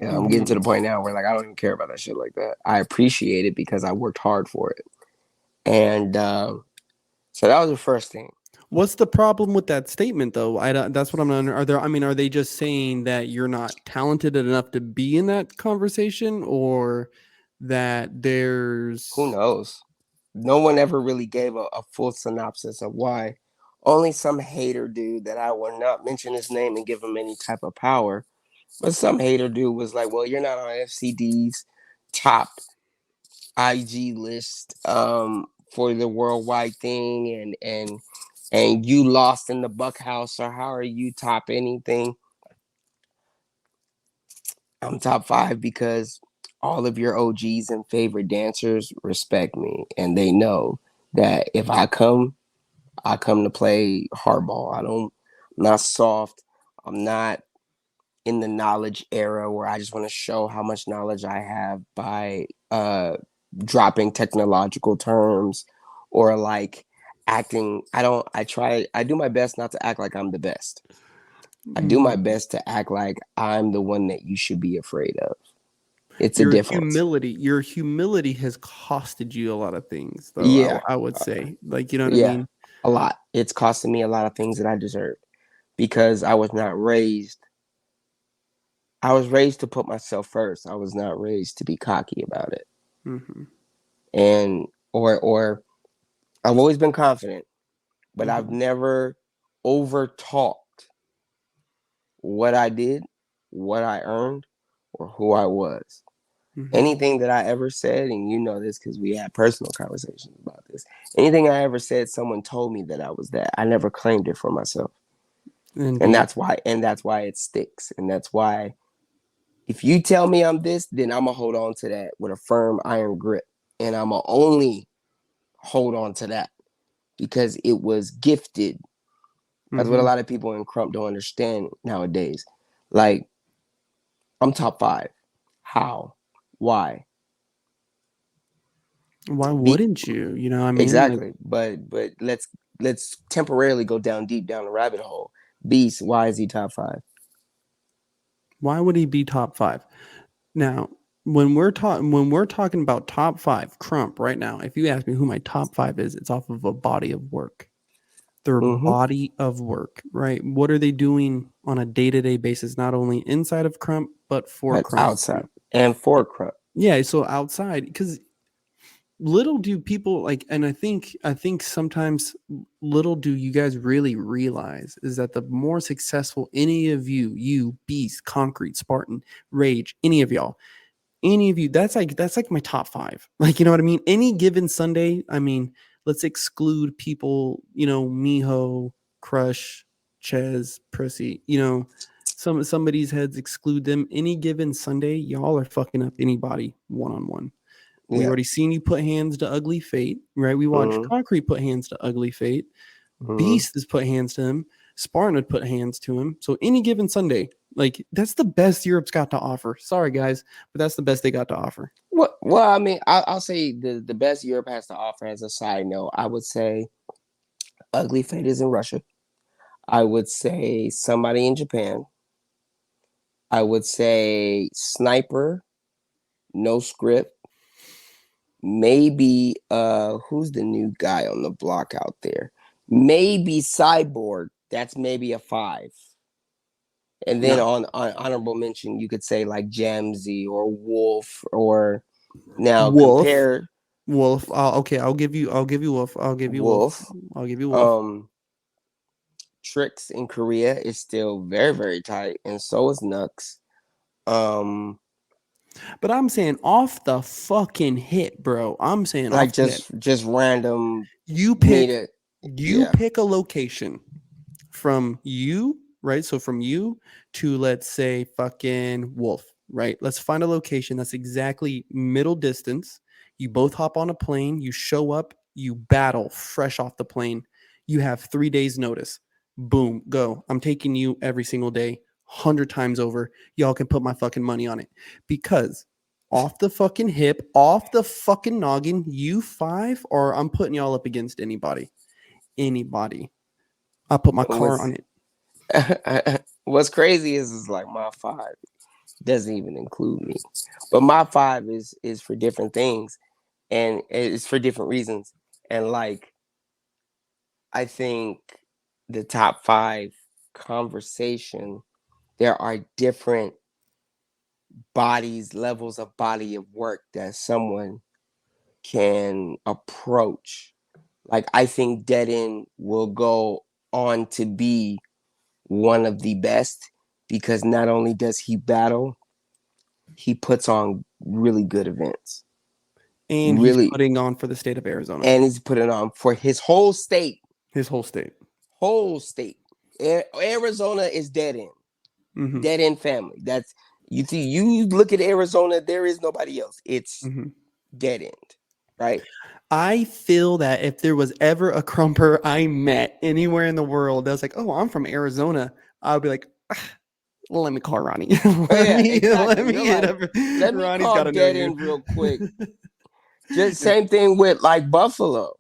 Speaker 2: You know, I'm getting to
Speaker 1: Mm-hmm.
Speaker 2: the point now where like I don't even care about that shit like that. I appreciate it because I worked hard for it. And so that was the first thing.
Speaker 1: What's the problem with that statement, though? I don't, that's what I'm not. Are there? I mean, are they just saying that you're not talented enough to be in that conversation, or that
Speaker 2: Who
Speaker 1: there's?
Speaker 2: knows? No one ever really gave a full synopsis of why. Only some hater dude that I will not mention his name and give him any type of power. But some hater dude was like, well, you're not on FCD's top IG list for the worldwide thing and you lost in the Buck House, so how are you top anything? I'm top five because all of your OGs and favorite dancers respect me and they know that if I come to play hardball. I'm not soft. I'm not in the knowledge era where I just want to show how much knowledge I have by dropping technological terms or like acting. I do my best not to act like I'm the best. I do my
Speaker 1: Mhm.
Speaker 2: best to act like I'm the one that you should be afraid of. It's a
Speaker 1: Your
Speaker 2: difference.
Speaker 1: humility has costed you a lot of things, though.
Speaker 2: Yeah.
Speaker 1: I would say, like, you know what I
Speaker 2: Yeah.
Speaker 1: mean.
Speaker 2: A lot. It's costing me a lot of things that I deserve because I was not raised I was raised to put myself first. I was not raised to be cocky about it.
Speaker 1: Hmm.
Speaker 2: And or I've always been confident, but I've
Speaker 1: Hmm.
Speaker 2: never over talked what I did, what I earned, or who I was.
Speaker 1: Hmm.
Speaker 2: Anything that I ever said, and you know this because we had personal conversations about this. Anything I ever said, someone told me that I was that. I never claimed it for myself,
Speaker 1: Indeed.
Speaker 2: and that's why it sticks, and that's why if you tell me I'm this, then I'm gonna hold on to that with a firm iron grip, and I'm gonna only hold on to that because it was gifted. That's what a
Speaker 1: Hmm.
Speaker 2: lot of people in Crump don't understand nowadays. Like I'm top five. How? Why?
Speaker 1: Why
Speaker 2: Be
Speaker 1: wouldn't you? You know what I mean? Like,
Speaker 2: exactly. But let's temporarily go down deep down the rabbit hole. Beast, why is he top five?
Speaker 1: why would he be top five? Now, when we're talking about top five, Crump right now, if you ask me who my top five is, it's off of a body of work. Their
Speaker 2: Mm-hmm.
Speaker 1: body of work, right? What are they doing on a day-to-day basis, not only inside of Crump, but for
Speaker 2: But
Speaker 1: Crump
Speaker 2: outside
Speaker 1: too?
Speaker 2: and for Crump.
Speaker 1: Yeah, so outside, because little do people like, and I think sometimes little do you guys really realize is that the more successful any of you, Beast, Concrete, Spartan, Rage, any of you, that's like my top five. Like, you know what I mean? Any given Sunday, I mean, let's exclude people, Miho, Crush, Ches, Prissy, somebody's heads, exclude them. Any given Sunday, y'all are fucking up anybody one on one. We
Speaker 2: Yeah.
Speaker 1: already seen you put hands to Ugly Fate, right? We watched
Speaker 2: Mm-hmm.
Speaker 1: Concrete put hands to Ugly Fate.
Speaker 2: Mm-hmm.
Speaker 1: Beast has put hands to him. Spartan would put hands to him. So any given Sunday, like that's the best Europe's got to offer. Sorry guys, but that's the best they got to offer.
Speaker 2: Well, I mean, I'll say the best Europe has to offer as a side note. I would say Ugly Fate is in Russia. I would say somebody in Japan. I would say Sniper, no script. Maybe who's the new guy on the block out there? Maybe Cyborg. That's maybe a five. And then
Speaker 1: No,
Speaker 2: on honorable mention, you could say like Jamsey or Wolf or now
Speaker 1: Wolf,
Speaker 2: compare
Speaker 1: Wolf. Okay, I'll give you Wolf. I'll give you Wolf.
Speaker 2: Wolf.
Speaker 1: I'll give you Wolf.
Speaker 2: Um, Tricks in Korea is still very, very tight, and so is Nux. Um,
Speaker 1: But I'm saying off the fucking hit, bro. I'm saying
Speaker 2: like
Speaker 1: off the hit.
Speaker 2: just random
Speaker 1: You
Speaker 2: me
Speaker 1: pick
Speaker 2: to
Speaker 1: you
Speaker 2: yeah.
Speaker 1: pick a location from you, right? So from you to, let's say, fucking Wolf, right? Let's find a location that's exactly middle distance. You both hop on a plane, you show up, you battle fresh off the plane. You have 3 days notice. Boom, go. I'm taking you every single day, 100 times over. Y'all can put my fucking money on it. Because off the fucking hip, off the fucking noggin, you five, or I'm putting y'all up against anybody. Anybody. I put my car
Speaker 2: What's
Speaker 1: on it.
Speaker 2: what's crazy is like my five doesn't even include me, but my five is for different things and it's for different reasons. And like I think the top five conversation, there are different bodies, levels of body of work that someone can approach. Like I think Dead End will go on to be one of the best because not only does he battle, he puts on really good events.
Speaker 1: And he's
Speaker 2: Really,
Speaker 1: putting on for the state of Arizona,
Speaker 2: and he's putting on for his whole state.
Speaker 1: his whole state.
Speaker 2: Whole state. Arizona is dead end.
Speaker 1: Mm-hmm.
Speaker 2: Dead end family. That's you see, you look at Arizona, there is nobody else. It's
Speaker 1: Mm-hmm.
Speaker 2: dead end. Right?
Speaker 1: I feel that if there was ever a crumper I met anywhere in the world that was like, "Oh, I'm from Arizona," I would be like, "Let me call Ronnie.
Speaker 2: Oh
Speaker 1: let
Speaker 2: yeah,
Speaker 1: me
Speaker 2: exactly.
Speaker 1: let me
Speaker 2: You're
Speaker 1: hit
Speaker 2: like,
Speaker 1: up.
Speaker 2: let me
Speaker 1: Ronnie's
Speaker 2: call
Speaker 1: got to know
Speaker 2: dead
Speaker 1: you."
Speaker 2: end real quick. Just same thing with like Buffalo.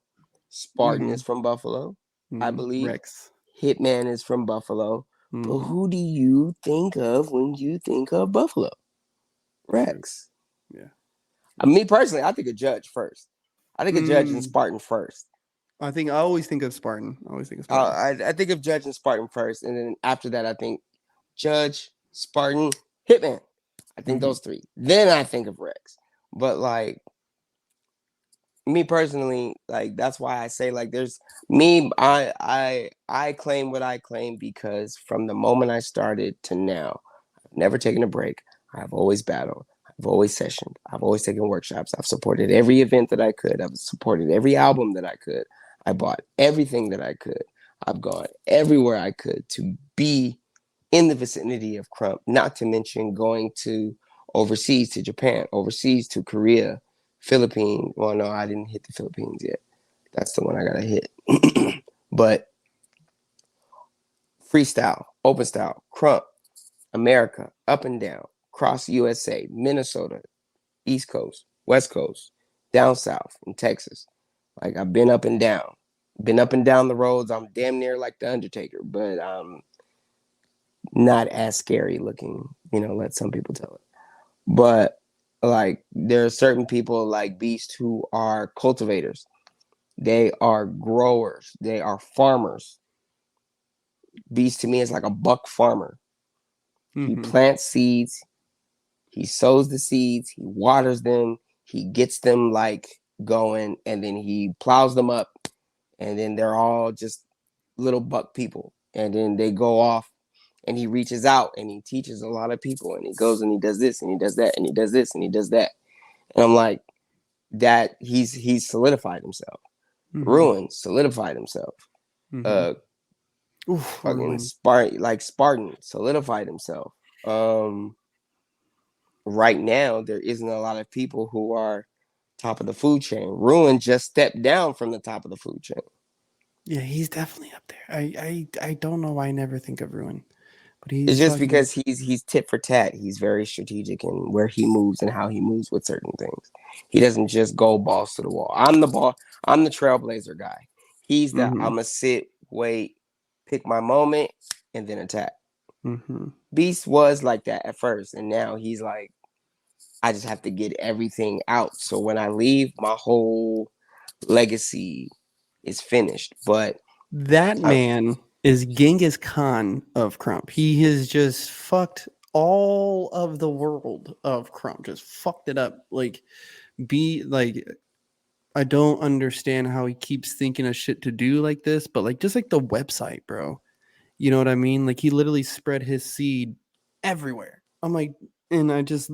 Speaker 2: Spartan
Speaker 1: Mm-hmm.
Speaker 2: is from Buffalo, I
Speaker 1: Mm-hmm.
Speaker 2: believe.
Speaker 1: Rex.
Speaker 2: Hitman is from Buffalo. But
Speaker 1: Mm-hmm.
Speaker 2: who do you think of when you think of Buffalo?
Speaker 1: True.
Speaker 2: Rex.
Speaker 1: Yeah. True.
Speaker 2: Me personally, I think a Judge first. I think a Judge and
Speaker 1: Mm,
Speaker 2: Spartan first.
Speaker 1: I always think of Spartan. I always think of Spartan.
Speaker 2: I think of Judge and Spartan first, and then after that, I think Judge, Spartan, Hitman. I think
Speaker 1: Mm-hmm.
Speaker 2: those three. Then I think of Rex. But like me personally, like that's why I say like there's me. I claim what I claim because from the moment I started to now, I've never taken a break. I've always battled. I've always sessioned. I've always taken workshops. I've supported every event that I could. I've supported every album that I could. I bought everything that I could. I've gone everywhere I could to be in the vicinity of Crump, not to mention going to overseas to Japan, overseas to Korea, Philippines. Well, no, I didn't hit the Philippines yet. That's the one I gotta hit. But freestyle, open style, Crump, America, up and down, cross USA, Minnesota, East Coast, West Coast, down south in Texas. Like I've been up and down the roads. I'm damn near like the Undertaker, but not as scary looking. Let some people tell it. But like there are certain people like Beast who are cultivators. They are growers. They are farmers. Beast to me is like a buck farmer. He
Speaker 1: Mm-hmm.
Speaker 2: plants seeds. He sows the seeds. He waters them. He gets them like going, and then he plows them up, and then they're all just little buck people. And then they go off, and he reaches out and he teaches a lot of people, and he goes and he does this and he does that and he does this and he does that. And I'm like, that he's solidified himself.
Speaker 1: Mm-hmm.
Speaker 2: Ruin solidified himself.
Speaker 1: Mm-hmm.
Speaker 2: Uh,
Speaker 1: Oof,
Speaker 2: fucking
Speaker 1: Ruin.
Speaker 2: Spartan solidified himself. Right now there isn't a lot of people who are top of the food chain. Ruin just stepped down from the top of the food chain.
Speaker 1: Yeah, he's definitely up there. I don't know why I never think of Ruin, but
Speaker 2: It's
Speaker 1: he's
Speaker 2: just
Speaker 1: fucking.
Speaker 2: because he's tit for tat. He's very strategic in where he moves and how he moves with certain things. He doesn't just go balls to the wall. I'm the ball. I'm the trailblazer guy. He's the
Speaker 1: Mm-hmm.
Speaker 2: I'm gonna sit, wait, pick my moment, and then attack.
Speaker 1: Mm-hmm.
Speaker 2: Beast was like that at first, and now he's like, I just have to get everything out. So when I leave, my whole legacy is finished. But
Speaker 1: That
Speaker 2: I,
Speaker 1: man is Genghis Khan of Krump. He has just fucked all of the world of Krump. Just fucked it up. Like, be like, I don't understand how he keeps thinking of shit to do like this, but like, just like the website, bro. You know what I mean? Like, he literally spread his seed everywhere. I'm like, and I just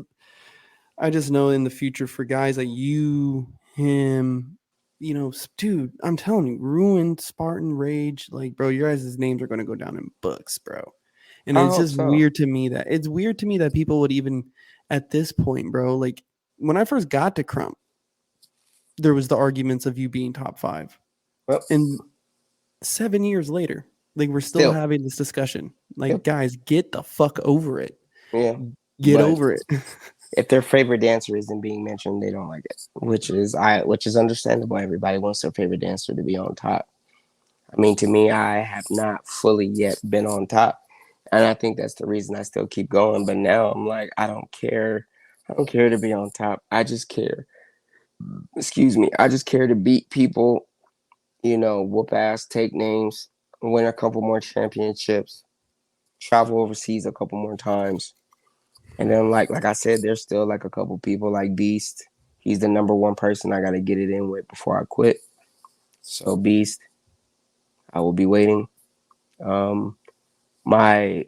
Speaker 1: know in the future for guys like you, him, dude, I'm telling you, Ruined, Spartan, Rage, like, bro, your guys' names are going to go down in books, bro. And
Speaker 2: I
Speaker 1: it's
Speaker 2: hope
Speaker 1: just
Speaker 2: so.
Speaker 1: weird to me that people would even at this point, bro, like when I first got to Crump, there was the arguments of you being top five.
Speaker 2: Well,
Speaker 1: And 7 years later, like we're still
Speaker 2: still,
Speaker 1: having this discussion. Like,
Speaker 2: yep,
Speaker 1: guys, get the fuck over it.
Speaker 2: yeah.
Speaker 1: Get
Speaker 2: But
Speaker 1: over it.
Speaker 2: if their favorite dancer isn't being mentioned, they don't like it, which is understandable. Everybody wants their favorite dancer to be on top. I mean, to me, I have not fully yet been on top, and I think that's the reason I still keep going. But now I'm like, I don't care. I don't care to be on top. I just care. Excuse me. I just care to beat people. Whoop ass, take names, win a couple more championships, travel overseas a couple more times. And then like I said, there's still like a couple people like Beast. He's the number one person I gotta get it in with before I quit. So Beast, I will be waiting. Um my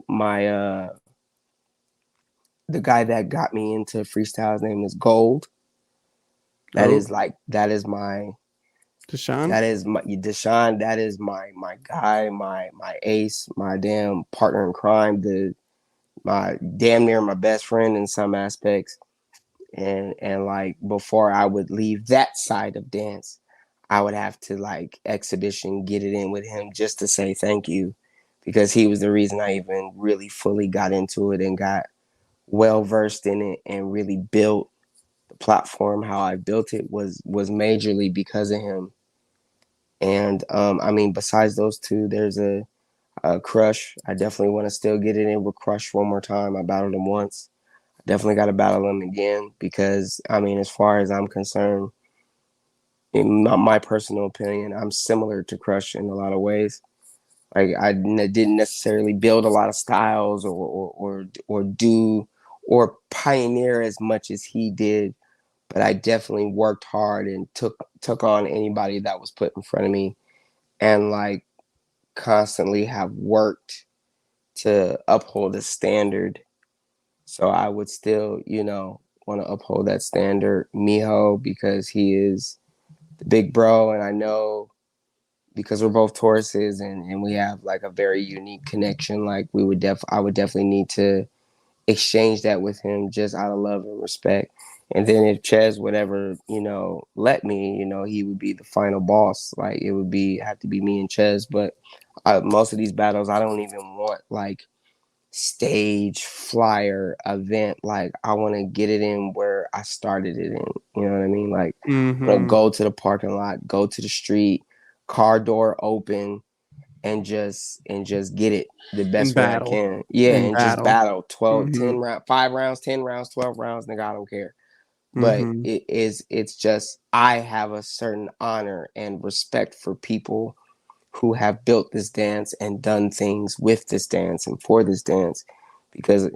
Speaker 2: the guy that got me into freestyle, his name is Gold.
Speaker 1: Oh,
Speaker 2: That is my
Speaker 1: Deshaun?
Speaker 2: that is my Deshaun, that is my guy, my ace, my damn partner in crime, my damn near my best friend in some aspects. And like before I would leave that side of dance, I would have to like exhibition get it in with him just to say thank you, because he was the reason I even really fully got into it and got well versed in it and really built the platform. How I built it was majorly because of him. And I mean, besides those two, there's a Crush. I definitely want to still get it in with Crush one more time. I battled him once. Definitely got to battle him again because, I mean, as far as I'm concerned, in my personal opinion, I'm similar to Crush in a lot of ways. Like didn't necessarily build a lot of styles or do or pioneer as much as he did, but I definitely worked hard and took on anybody that was put in front of me, and like constantly have worked to uphold a standard. So I would still, want to uphold that standard. Miho, because he is the big bro, and I know because we're both Tauruses and we have like a very unique connection. Like I would definitely need to exchange that with him just out of love and respect. And then if Ches would ever, let me, he would be the final boss. Like it would have to be me and Ches. But most of these battles, I don't even want like stage flyer event. Like I want to get it in where where I started it in. You know what I mean? Like,
Speaker 1: Mm-hmm.
Speaker 2: go to the parking lot, go to the street, car door open, and just get it the
Speaker 1: In
Speaker 2: best way I
Speaker 1: battle.
Speaker 2: can. Yeah,
Speaker 1: In
Speaker 2: and just
Speaker 1: battle.
Speaker 2: battle 12,
Speaker 1: Mm-hmm.
Speaker 2: 10 rounds, 5 rounds, 10 rounds, 12 rounds, nigga, I don't care. But
Speaker 1: Mm-hmm.
Speaker 2: it's just I have a certain honor and respect for people who have built this dance and done things with this dance and for this dance. Because, I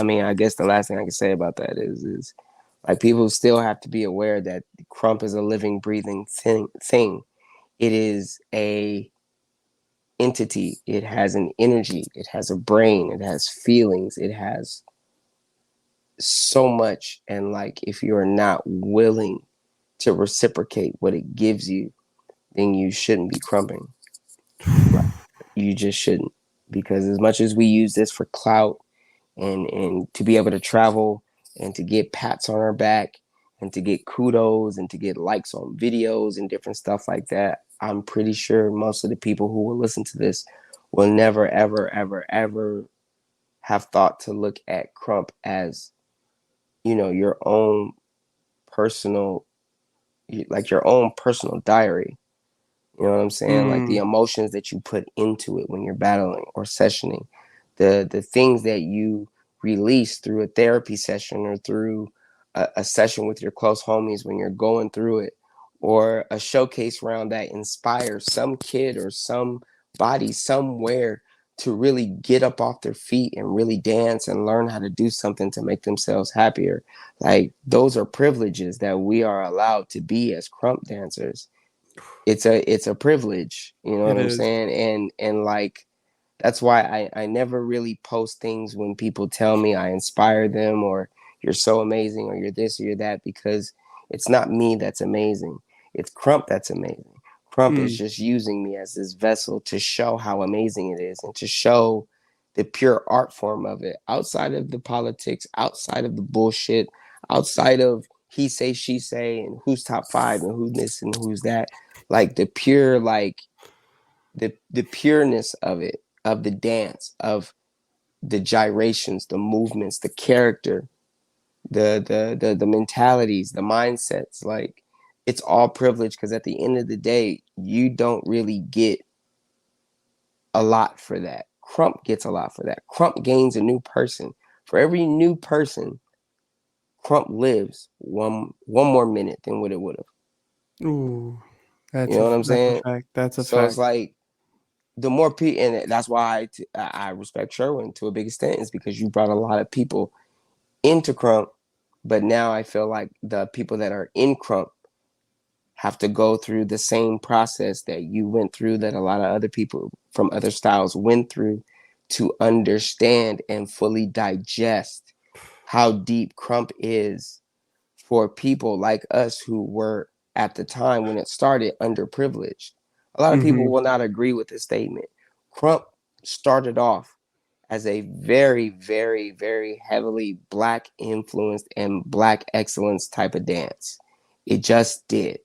Speaker 2: mean, I guess the last thing I can say about that is like people still have to be aware that krump is a living, breathing thing. It is a entity. It has an energy. It has a brain. It has feelings. It has so much. And like, if you're not willing to reciprocate what it gives you, then you shouldn't be crumping. Like, you just shouldn't. Because as much as we use this for clout and to be able to travel and to get pats on our back and to get kudos and to get likes on videos and different stuff like that, I'm pretty sure most of the people who will listen to this will never, ever, ever, ever have thought to look at krump as, your own personal, like your own personal diary. You know what I'm saying? Like the
Speaker 1: Mm.
Speaker 2: emotions that you put into it when you're battling or sessioning, the things that you release through a therapy session or through a session with your close homies when you're going through it, or a showcase round that inspires some kid or somebody somewhere to really get up off their feet and really dance and learn how to do something to make themselves happier. Like those are privileges that we are allowed to be as krump dancers. It's a privilege, you know what
Speaker 1: It
Speaker 2: I'm
Speaker 1: is.
Speaker 2: saying? And like that's why I never really post things when people tell me I inspire them or you're so amazing or you're this or you're that, because it's not me that's amazing. It's krump that's amazing. Krump is
Speaker 1: Mm.
Speaker 2: just using me as this vessel to show how amazing it is and to show the pure art form of it, outside of the politics, outside of the bullshit, outside of he say she say and who's top five and who's this and who's that. Like the pure, like the pureness of it, of the dance, of the gyrations, the movements, the character, the mentalities, the mindsets. Like it's all privilege, because at the end of the day, you don't really get a lot for that. Krump gets a lot for that. Krump gains a new person. For every new person, Krump lives one more minute than what it would have.
Speaker 1: Ooh.
Speaker 2: You know what I'm
Speaker 1: That's a
Speaker 2: saying?
Speaker 1: fact. That's a
Speaker 2: So it's
Speaker 1: fact.
Speaker 2: like the more people, and that's why I respect Sherwin to a big extent, is because you brought a lot of people into krump, but now I feel like the people that are in krump have to go through the same process that you went through, that a lot of other people from other styles went through, to understand and fully digest how deep krump is for people like us who were at the time when it started underprivileged. A lot of people
Speaker 1: Mm-hmm.
Speaker 2: will not agree with this statement. Krump started off as a very, very, very heavily black influenced and black excellence type of dance. It just did.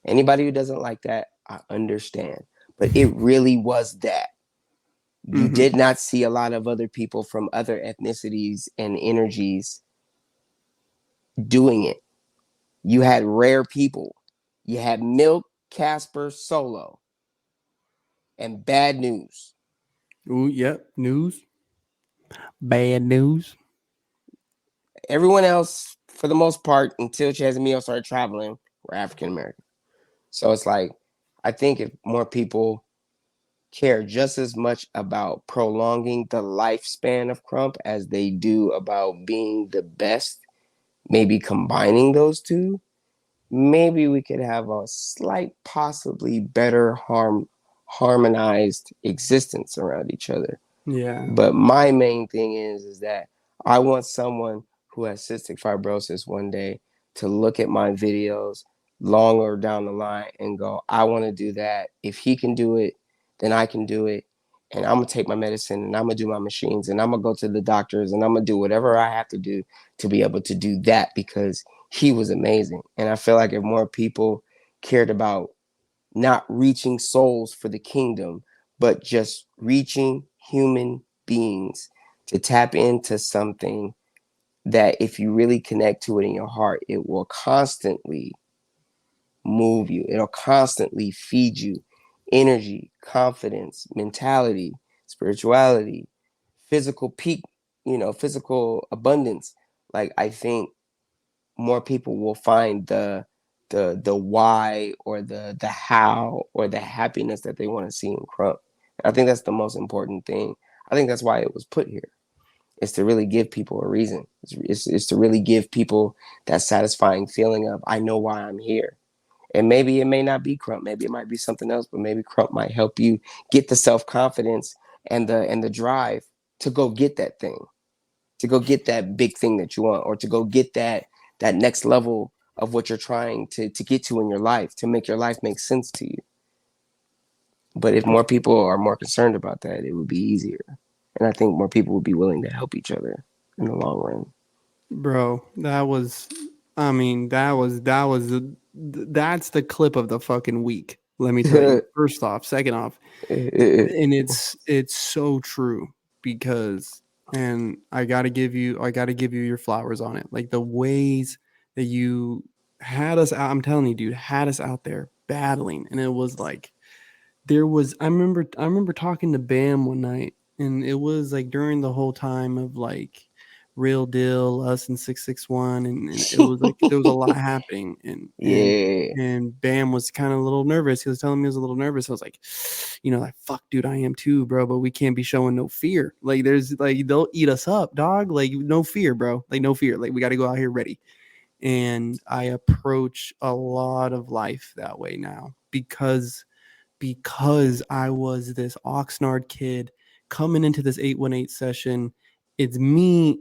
Speaker 2: Anybody who doesn't like that, I understand. But it really was that. You
Speaker 1: Mm-hmm.
Speaker 2: did not see a lot of other people from other ethnicities and energies doing it. You had rare people. You had Milk, Casper, Solo, and Bad News.
Speaker 1: Ooh, yep. News. Bad news.
Speaker 2: Everyone else, for the most part, until Chazamio started traveling, were African American. So it's like, I think if more people care just as much about prolonging the lifespan of krump as they do about being the best, maybe combining those two, maybe we could have a slight, possibly better harmonized existence around each other.
Speaker 1: Yeah.
Speaker 2: But my main thing is that I want someone who has cystic fibrosis one day to look at my videos longer down the line and go, I want to do that. If he can do it, then I can do it. And I'm gonna take my medicine and I'm gonna do my machines and I'm gonna go to the doctors and I'm gonna do whatever I have to do to be able to do that, because he was amazing. And I feel like if more people cared about not reaching souls for the kingdom, but just reaching human beings to tap into something that if you really connect to it in your heart, it will constantly move you. It'll constantly feed you energy, confidence, mentality, spirituality, physical peak, physical abundance. Like I think more people will find the why or the how or the happiness that they want to see in Crump. I think that's the most important thing. I think that's why it was put here. Is to really give people a reason. It's to really give people that satisfying feeling of I know why I'm here. And maybe it may not be Crump, maybe it might be something else, but maybe Crump might help you get the self-confidence and the drive to go get that thing, to go get that big thing that you want, or to go get that next level of what you're trying to get to in your life, to make your life make sense to you. But if more people are more concerned about that, it would be easier. And I think more people would be willing to help each other in the long run.
Speaker 1: Bro, that was, I mean, that's the clip of the fucking week. Let me tell you. First off, second off, and it's so true because, and I got to give you your flowers on it. Like the ways that you had us out, I'm telling you, dude, had us out there battling, and it was like there was I remember talking to Bam one night, and it was like during the whole time of like Real Deal, us and 661, and it was like there was a lot happening,
Speaker 2: Yeah.
Speaker 1: and Bam was kind of a little nervous. He was telling me he was a little nervous. I was like, like fuck, dude, I am too, bro. But we can't be showing no fear. Like there's like they'll eat us up, dog. Like no fear, bro. Like no fear. Like we got to go out here ready. And I approach a lot of life that way now because I was this Oxnard kid coming into this 818 session. It's me,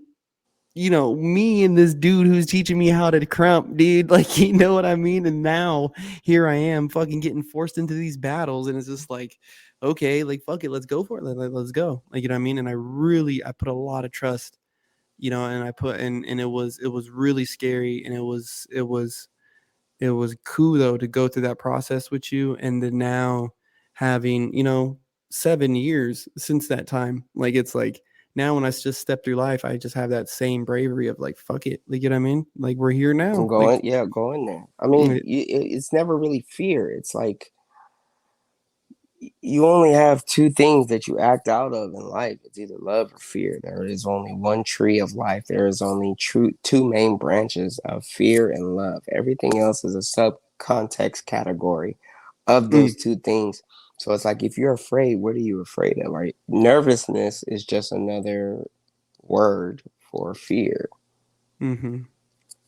Speaker 1: me and this dude who's teaching me how to krump, dude. Like, you know what I mean? And now here I am fucking getting forced into these battles. And it's just like, okay, like, fuck it. Let's go for it. Let's go. Like, you know what I mean? And I put a lot of trust, and and it was really scary. And it was cool though to go through that process with you, and then now having 7 years since that time, like it's like now when I just step through life, I just have that same bravery of like fuck it, like, you know what I mean, like we're here
Speaker 2: I'm
Speaker 1: now, like
Speaker 2: going, yeah, go in there. I mean, it's never really fear. It's like you only have two things that you act out of in life. It's either love or fear. There is only one tree of life. There is only two main branches of fear and love. Everything else is a sub context category of those two things. So it's like if you're afraid, what are you afraid of? Right? Nervousness is just another word for fear.
Speaker 1: mm-hmm,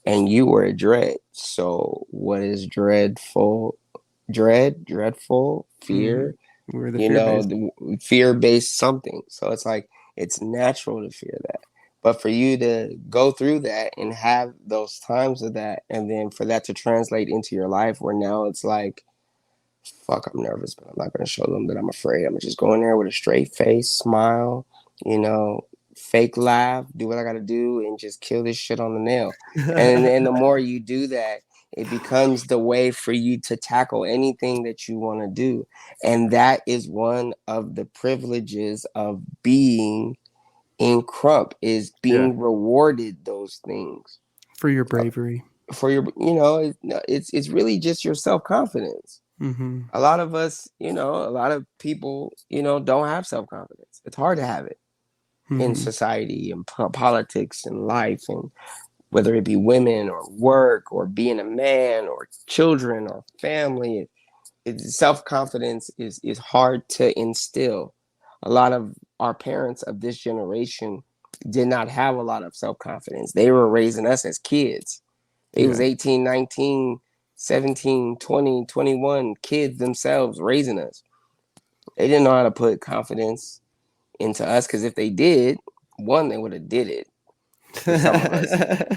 Speaker 2: And you were a dread. So what is dreadful? Dreadful,
Speaker 1: mm-hmm.
Speaker 2: fear,
Speaker 1: We're the fear based.
Speaker 2: the fear-based something. So it's like it's natural to fear that. But for you to go through that and have those times of that, and then for that to translate into your life where now it's like, fuck, I'm nervous, but I'm not going to show them that I'm afraid. I'm just go in there with a straight face, smile, you know, fake laugh, do what I got to do, and just kill this shit on the nail. And the more you do that, it becomes the way for you to tackle anything that you want to do. And that is one of the privileges of being in Crump, is
Speaker 1: Yeah,
Speaker 2: being rewarded those things
Speaker 1: for your bravery.
Speaker 2: for your, it's really just your self-confidence.
Speaker 1: Mm-hmm,
Speaker 2: A lot of us, a lot of people, don't have self-confidence. It's hard to have it in
Speaker 1: mm-hmm.
Speaker 2: society and politics and life, and whether it be women or work or being a man or children or family. Self-confidence is hard to instill. A lot of our parents of this generation did not have a lot of self-confidence. They were raising us as kids. They was
Speaker 1: Yeah.
Speaker 2: 18, 19, 17, 20, 21 kids themselves raising us. They didn't know how to put confidence into us, because if they did, one, they would have did it for some of us,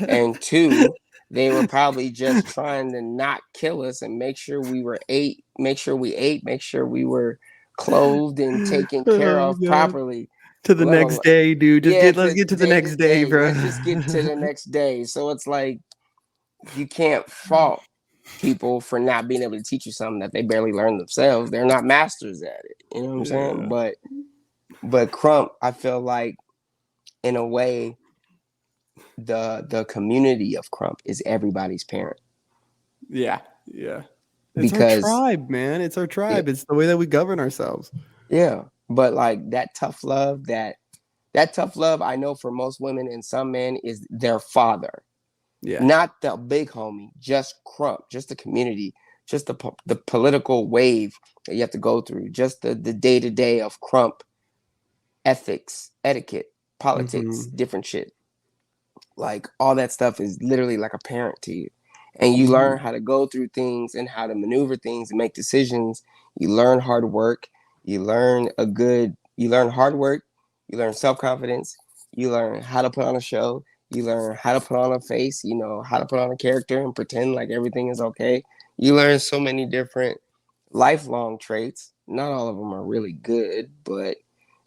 Speaker 2: and two, they were probably just trying to not kill us and make sure we were ate, make sure we were clothed and taken care
Speaker 1: Oh
Speaker 2: of
Speaker 1: god.
Speaker 2: properly.
Speaker 1: To the
Speaker 2: Let
Speaker 1: next
Speaker 2: alone,
Speaker 1: day, dude.
Speaker 2: yeah,
Speaker 1: Let's
Speaker 2: to
Speaker 1: get to the
Speaker 2: day to
Speaker 1: next day,
Speaker 2: day.
Speaker 1: bro.
Speaker 2: Let's just get to the next day. So it's like you can't fault people for not being able to teach you something that they barely learned themselves. They're not masters at it. You know what I'm saying?
Speaker 1: Yeah.
Speaker 2: But Crump, I feel like in a way, the community of krump is everybody's parent
Speaker 1: Yeah, yeah. It's our
Speaker 2: because
Speaker 1: tribe, man. It's our
Speaker 2: yeah,
Speaker 1: tribe. It's the way that we govern ourselves.
Speaker 2: yeah. But like that tough love I know for most women and some men is their father,
Speaker 1: Yeah.
Speaker 2: not the big homie, just krump, just the community, just the political wave that you have to go through, just the day-to-day of krump ethics, etiquette, politics,
Speaker 1: Mm-hmm.
Speaker 2: different shit. Like all that stuff is literally like a parent to you. And you
Speaker 1: Mm-hmm.
Speaker 2: learn how to go through things and how to maneuver things and make decisions. You learn hard work. You learn hard work. You learn self confidence. You learn how to put on a show. You learn how to put on a face, how to put on a character and pretend like everything is okay. You learn so many different lifelong traits. Not all of them are really good, but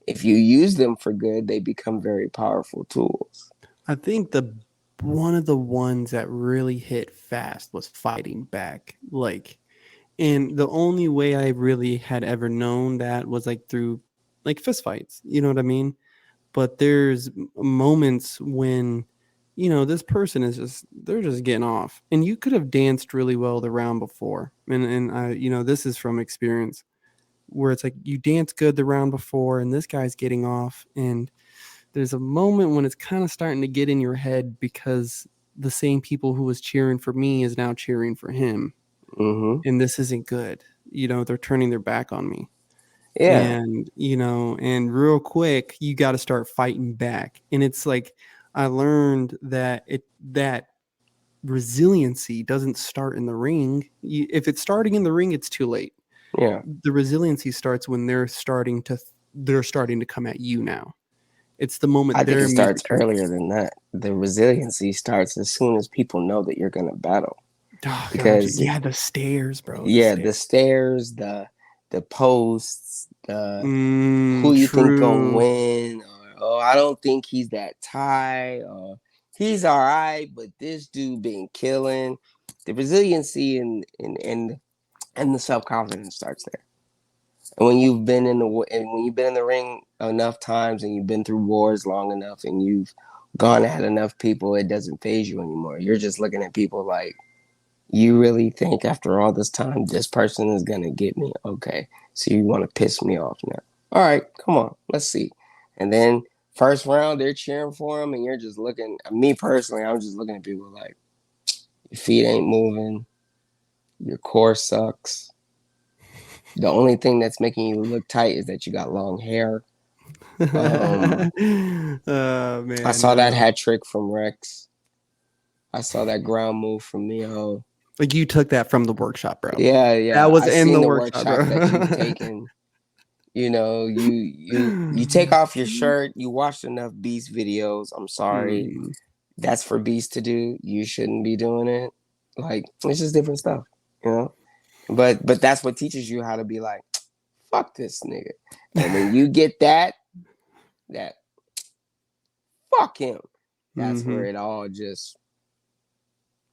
Speaker 2: if you use them for good, they become very powerful tools.
Speaker 1: I think the one of the ones that really hit fast was fighting back. Like, and the only way I really had ever known that was like through like fist fights. You know what I mean? But there's moments when this person is just they're just getting off, and you could have danced really well the round before, and I this is from experience where it's like you dance good the round before, and this guy's getting off, and there's a moment when it's kind of starting to get in your head because the same people who was cheering for me is now cheering for him,
Speaker 2: Mm-hmm.
Speaker 1: and this isn't good. They're turning their back on me,
Speaker 2: Yeah,
Speaker 1: and real quick you got to start fighting back, and it's like I learned that resiliency doesn't start in the ring. If it's starting in the ring, it's too late.
Speaker 2: yeah.
Speaker 1: The resiliency starts when they're starting to come at you now. It's the
Speaker 2: I
Speaker 1: moment
Speaker 2: think
Speaker 1: their
Speaker 2: it starts
Speaker 1: music comes.
Speaker 2: earlier than that. The resiliency starts as soon as people know that you're going to battle.
Speaker 1: Oh god,
Speaker 2: Because
Speaker 1: yeah, the stairs, bro, the
Speaker 2: yeah,
Speaker 1: stairs.
Speaker 2: the stairs, the posts, the who you think gonna
Speaker 1: True.
Speaker 2: win, or oh, I don't think he's that Ty, or he's all right, but this dude been killing. The resiliency and the self confidence starts there. And when you've been in the ring enough times and you've been through wars long enough and you've gone at enough people, it doesn't phase you anymore. You're just looking at people like, you really think after all this time this person is gonna get me? Okay, so you want to piss me off now? All right, come on, let's see. And then first round they're cheering for him, and you're just looking. Me personally, I'm just looking at people like your feet ain't moving, your core sucks. The only thing that's making you look tight is that you got long hair. Um,
Speaker 1: Oh
Speaker 2: I
Speaker 1: man,
Speaker 2: saw that
Speaker 1: no.
Speaker 2: hat trick from Rex. I saw that ground move from Mio.
Speaker 1: Like you took that from the workshop, bro.
Speaker 2: Yeah,
Speaker 1: That
Speaker 2: yeah.
Speaker 1: was
Speaker 2: I
Speaker 1: in
Speaker 2: seen
Speaker 1: the
Speaker 2: the
Speaker 1: workshop,
Speaker 2: workshop that you've
Speaker 1: bro.
Speaker 2: taken. You take off your shirt. You watched enough Beast videos. I'm sorry.
Speaker 1: Mm.
Speaker 2: That's for Beast to do. You shouldn't be doing it. Like it's just different stuff, you know. But that's what teaches you how to be like, fuck this nigga. And when you get that fuck him, that's where
Speaker 1: Mhm.
Speaker 2: it all just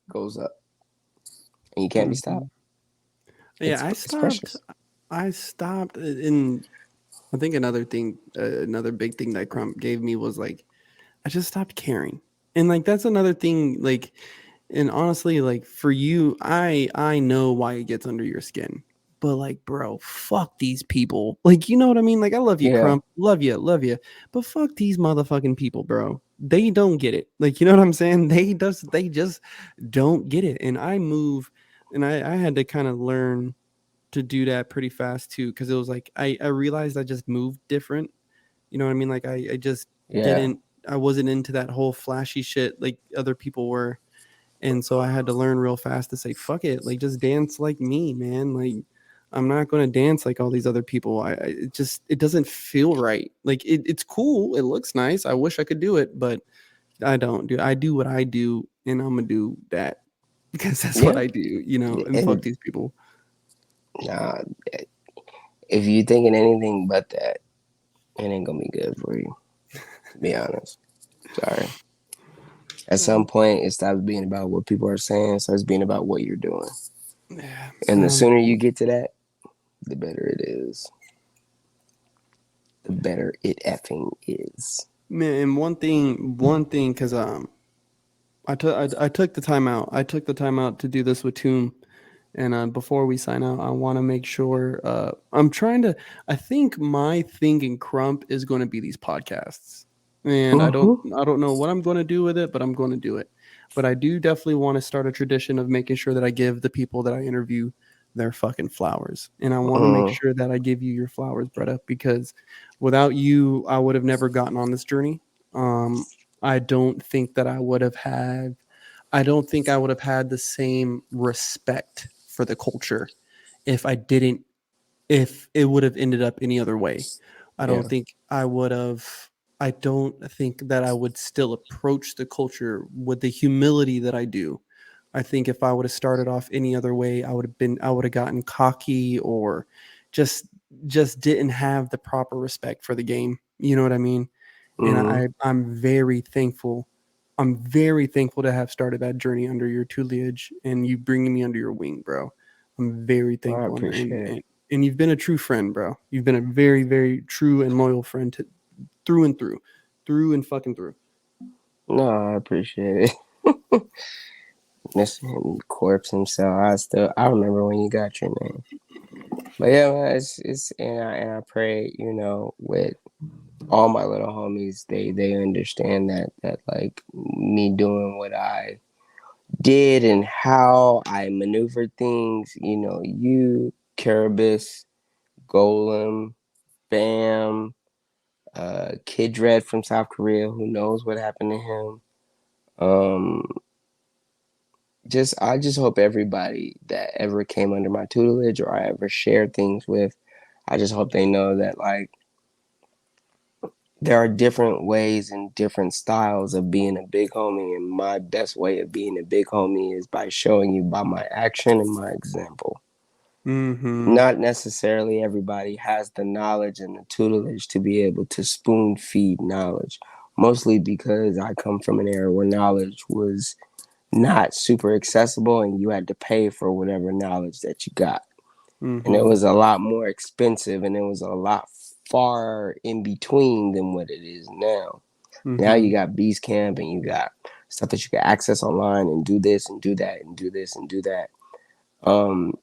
Speaker 2: goes up, and you can't be stopped.
Speaker 1: Mhm. Yeah,
Speaker 2: It's
Speaker 1: I
Speaker 2: it's
Speaker 1: stopped.
Speaker 2: precious.
Speaker 1: I stopped in. I think another thing, another big thing that Crump gave me was like I just stopped caring, and like that's another thing. Like, and honestly, like for you, I know why it gets under your skin, but like, bro, fuck these people. Like, you know what I mean? Like, I love you,
Speaker 2: Yeah,
Speaker 1: Crump, love you, but fuck these motherfucking people, bro. They don't get it. Like, you know what I'm saying? They just don't get it. And I move, and I had to kind of learn to do that pretty fast too, because it was like I realized I just moved different. You know what I mean? Like I just
Speaker 2: yeah,
Speaker 1: didn't I wasn't into that whole flashy shit like other people were. And so I had to learn real fast to say, fuck it, like just dance like me, man. Like I'm not gonna dance like all these other people. It doesn't feel right. Like it's cool, it looks nice. I wish I could do it, but I don't do I do what I do and I'm gonna do that because that's what
Speaker 2: yeah.
Speaker 1: I do, and fuck
Speaker 2: And
Speaker 1: these people.
Speaker 2: nah, if you thinking anything but that, it ain't gonna be good for you. To be honest, sorry. At some point, it stops being about what people are saying, starts being about what you're doing.
Speaker 1: Yeah.
Speaker 2: And the sooner you get to that, the better it is. The better it effing is.
Speaker 1: Man, and one thing, because I took the time out. I took the time out to do this with Tomb. And before we sign out, I want to make sure I'm trying to. I think my thing in Krump is going to be these podcasts, and
Speaker 2: Mm-hmm.
Speaker 1: I don't know what I'm going to do with it, but I'm going to do it. But I do definitely want to start a tradition of making sure that I give the people that I interview their fucking flowers, and I want to make
Speaker 2: Mm,
Speaker 1: sure that I give you your flowers, Bretta, because without you, I would have never gotten on this journey. Um, I don't think that I would have had I don't think I would have had the same respect for the culture if I didn't, if it would have ended up any other way. I don't
Speaker 2: yeah.
Speaker 1: think I would have, I don't think that I would still approach the culture with the humility that I do. I think if I would have started off any other way, I would have gotten cocky or just, just didn't have the proper respect for the game. You know what I mean? And
Speaker 2: Mm,
Speaker 1: I'm very thankful. I'm very thankful to have started that journey under your tutelage and you bringing me under your wing, bro. I'm very
Speaker 2: I
Speaker 1: thankful,
Speaker 2: appreciate it.
Speaker 1: and you've been a true friend, bro. You've been a very very true and loyal friend to, through and through, through and fucking through.
Speaker 2: No, I appreciate it. Mr. Corpse himself. I remember when you got your name. But yeah, man, it's and I pray, with all my little homies, they understand that like me doing what I did and how I maneuvered things, you, Carabas, Golem, Bam, Kid Dread from South Korea, who knows what happened to him. Um, I just hope everybody that ever came under my tutelage or I ever shared things with, I just hope they know that like there are different ways and different styles of being a big homie, and my best way of being a big homie is by showing you by my action and my example.
Speaker 1: Mm-hmm.
Speaker 2: Not necessarily everybody has the knowledge and the tutelage to be able to spoon feed knowledge, mostly because I come from an era where knowledge was not super accessible and you had to pay for whatever knowledge that you got. And it
Speaker 1: Mm-hmm.
Speaker 2: was a lot more expensive and it was a lot far in between than what it is now. Now
Speaker 1: Mm-hmm.
Speaker 2: you got Beast Camp and you got stuff that you can access online and do this and do that and do this and do that. Um,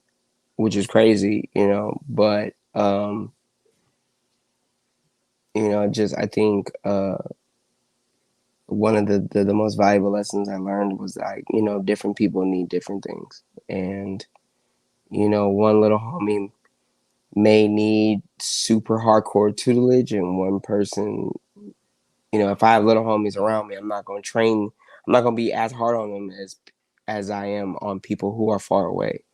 Speaker 2: which is crazy, but just I think one of the most valuable lessons I learned was like, different people need different things. And, one little homie may need super hardcore tutelage and one person, if I have little homies around me, I'm not gonna be as hard on them as I am on people who are far away.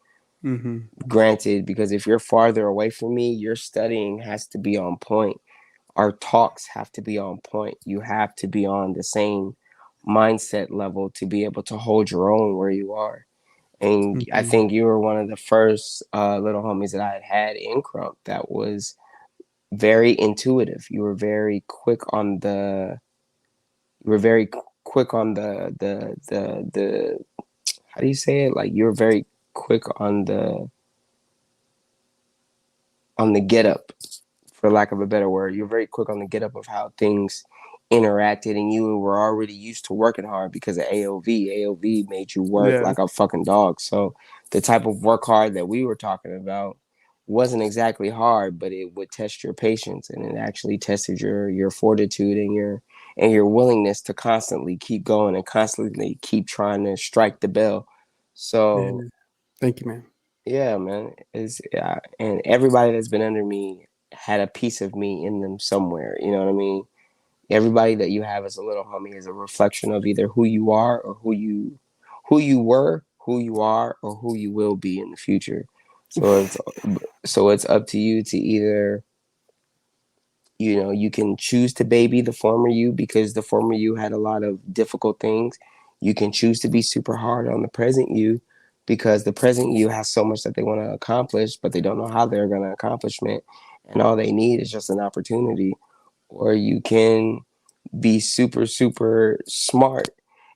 Speaker 1: Mm-hmm.
Speaker 2: Granted, because if you're farther away from me, your studying has to be on point. Our talks have to be on point. You have to be on the same mindset level to be able to hold your own where you are. And I
Speaker 1: Mm-hmm.
Speaker 2: think you were one of the first little homies that I had in Crump that was very intuitive. You were very quick on the how do you say it? Like you were very quick on the get up, for lack of a better word. You're very quick on the get up of how things interacted, and you were already used to working hard because of AOV. AOV made you work
Speaker 1: Yeah.
Speaker 2: like a fucking dog. So the type of work hard that we were talking about wasn't exactly hard, but it would test your patience, and it actually tested your fortitude and your willingness to constantly keep going and constantly keep trying to strike the bell.
Speaker 1: Yeah.
Speaker 2: So
Speaker 1: Thank you, man.
Speaker 2: yeah, man. And everybody that's been under me had a piece of me in them somewhere. You know what I mean? Everybody that you have as a little homie is a reflection of either who you are or who you were, who you are, or who you will be in the future. So it's up to you to either you can choose to baby the former you because the former you had a lot of difficult things. You can choose to be super hard on the present you because the present you has so much that they want to accomplish, but they don't know how they're going to accomplish it. And all they need is just an opportunity. Or you can be super, super smart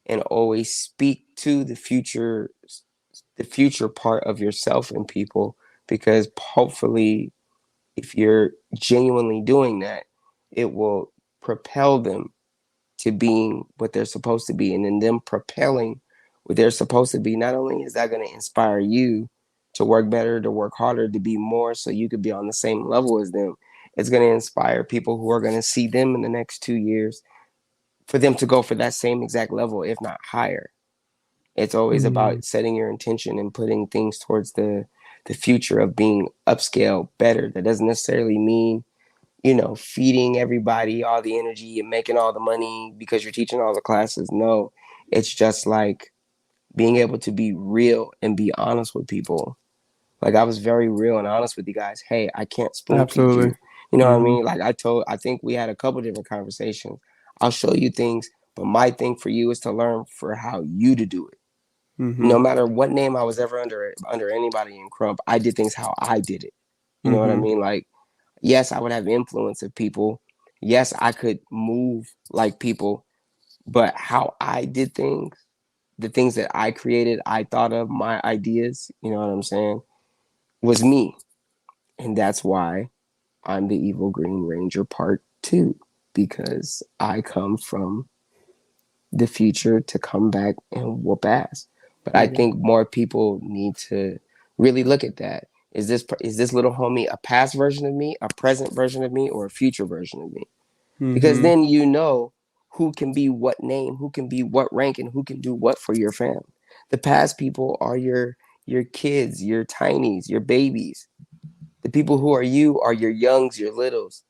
Speaker 2: and always speak to the future part of yourself and people because hopefully if you're genuinely doing that, it will propel them to being what they're supposed to be, and then them propelling what they're supposed to be, not only is that going to inspire you to work better, to work harder, to be more so you could be on the same level as them, it's going to inspire people who are going to see them in the next 2 years for them to go for that same exact level, if not higher. It's always
Speaker 1: Mm,
Speaker 2: about setting your intention and putting things towards the future of being upscale better. That doesn't necessarily mean, feeding everybody all the energy and making all the money because you're teaching all the classes. No, it's just like being able to be real and be honest with people. Like I was very real and honest with you guys. Hey, I can't spoon feed
Speaker 1: absolutely.
Speaker 2: you. You know what I
Speaker 1: Mm-hmm.
Speaker 2: mean? Like I think we had a couple different conversations. I'll show you things, but my thing for you is to learn for how you to do it.
Speaker 1: Mm-hmm.
Speaker 2: No matter what name I was ever under anybody in Krump, I did things how I did it. You know what I
Speaker 1: Mm-hmm.
Speaker 2: mean? Like, yes, I would have influence of people. Yes, I could move like people, but how I did things, the things that I created, I thought of, my ideas, you know what I'm saying, was me. And that's why I'm the Evil Green Ranger Part 2, because I come from the future to come back and whoop ass. But I
Speaker 1: My God.
Speaker 2: think more people need to really look at that. Is this little homie a past version of me, a present version of me, or a future version of me? Because
Speaker 1: Mm-hmm.
Speaker 2: then you know who can be what name, who can be what rank, and who can do what for your family. The past people are your kids, your tinies, your babies. The people who are you are your youngs, your littles.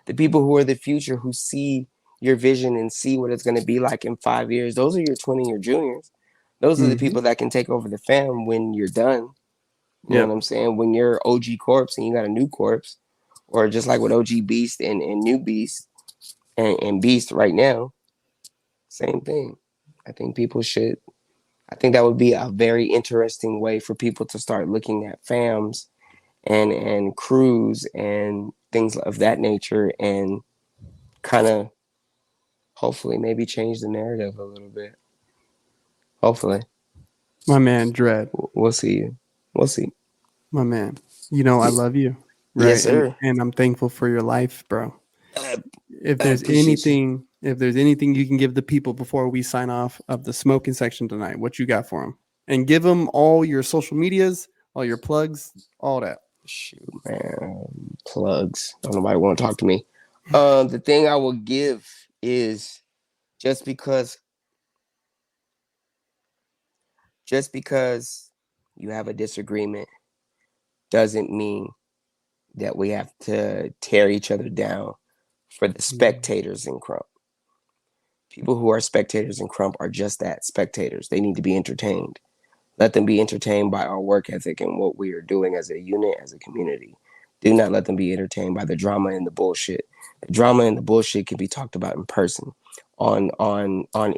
Speaker 2: The people who are the future who see your vision and see what it's going to be like in 5 years. Those are your 20 year juniors. Those are the
Speaker 1: Mm-hmm.
Speaker 2: people that can take over the fam when you're done. You know what
Speaker 1: Yep.
Speaker 2: I'm saying? When you're OG corpse and you got a new corpse, or just like with OG Beast and New Beast and Beast right now, same thing. I think people should. I think that would be a very interesting way for people to start looking at fams and crews and things of that nature, and kind of hopefully maybe change the narrative a little bit. Hopefully,
Speaker 1: My man, Dread.
Speaker 2: we'll see. We'll see.
Speaker 1: My man. I love you,
Speaker 2: Yes,
Speaker 1: right? And
Speaker 2: sir.
Speaker 1: and I'm thankful for your life, bro.
Speaker 2: I,
Speaker 1: If
Speaker 2: I
Speaker 1: there's
Speaker 2: appreciate you.
Speaker 1: anything, if there's anything you can give the people before we sign off of the smoking section tonight, what you got for them? And give them all your social medias, all your plugs, all that.
Speaker 2: Shoot, man. Plugs. Don't nobody want to talk to me. The thing I will give is just because just because you have a disagreement doesn't mean that we have to tear each other down for the
Speaker 1: Mm.
Speaker 2: spectators in Crump. People who are spectators in Crump are just that, spectators. They need to be entertained. Let them be entertained by our work ethic and what we are doing as a unit, as a community. Do not let them be entertained by the drama and the bullshit. The drama and the bullshit can be talked about in person. On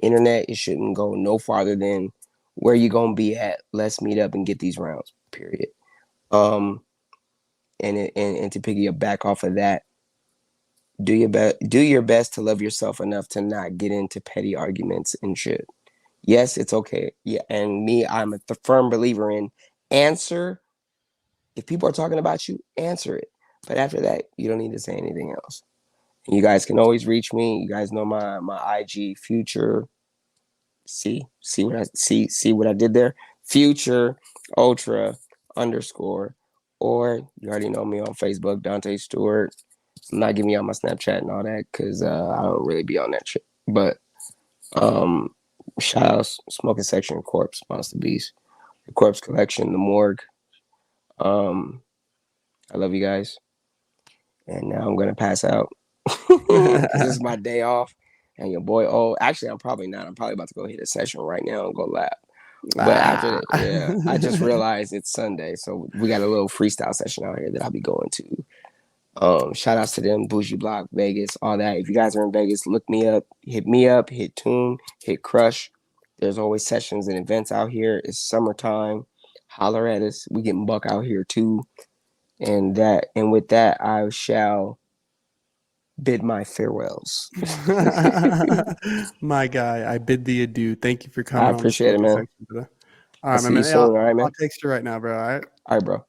Speaker 2: internet, it shouldn't go no farther than where you gonna be at. Let's meet up and get these rounds. Period. Um, and to piggy up back off of that, do your best to love yourself enough to not get into petty arguments and shit. Yes, it's okay. Yeah, and me, I'm a firm believer in answer. If people are talking about you, answer it. But after that, you don't need to say anything else. And you guys can always reach me. You guys know my IG future. See what I did there. Future ultra underscore, or you already know me on Facebook, Dante Stewart. I'm not giving you all my Snapchat and all that because I don't really be on that shit. But um, shout out Smoking Section, Corpse, Monster Beast, the Corpse Collection, the Morgue. Um, I love you guys, and now I'm gonna pass out because this is my day off. And your boy, oh, actually, I'm probably not. I'm probably about to go hit a session right now and go lap. But after
Speaker 1: Ah.
Speaker 2: that, yeah, I just realized it's Sunday, so we got a little freestyle session out here that I'll be going to. Shout outs to them, Bougie Block, Vegas, all that. If you guys are in Vegas, look me up, hit Tune, hit Crush. There's always sessions and events out here. It's summertime. Holler at us. We getting buck out here too. And with that, I shall bid my farewells.
Speaker 1: My guy, I bid thee adieu. Thank you for
Speaker 2: I
Speaker 1: coming on the
Speaker 2: appreciate it,
Speaker 1: smoking
Speaker 2: man.
Speaker 1: section today. All
Speaker 2: I'll
Speaker 1: right, my
Speaker 2: see you
Speaker 1: man. Hey,
Speaker 2: soon.
Speaker 1: I'll,
Speaker 2: All right,
Speaker 1: I'll
Speaker 2: man.
Speaker 1: text you right now, bro. All right.
Speaker 2: All right, bro.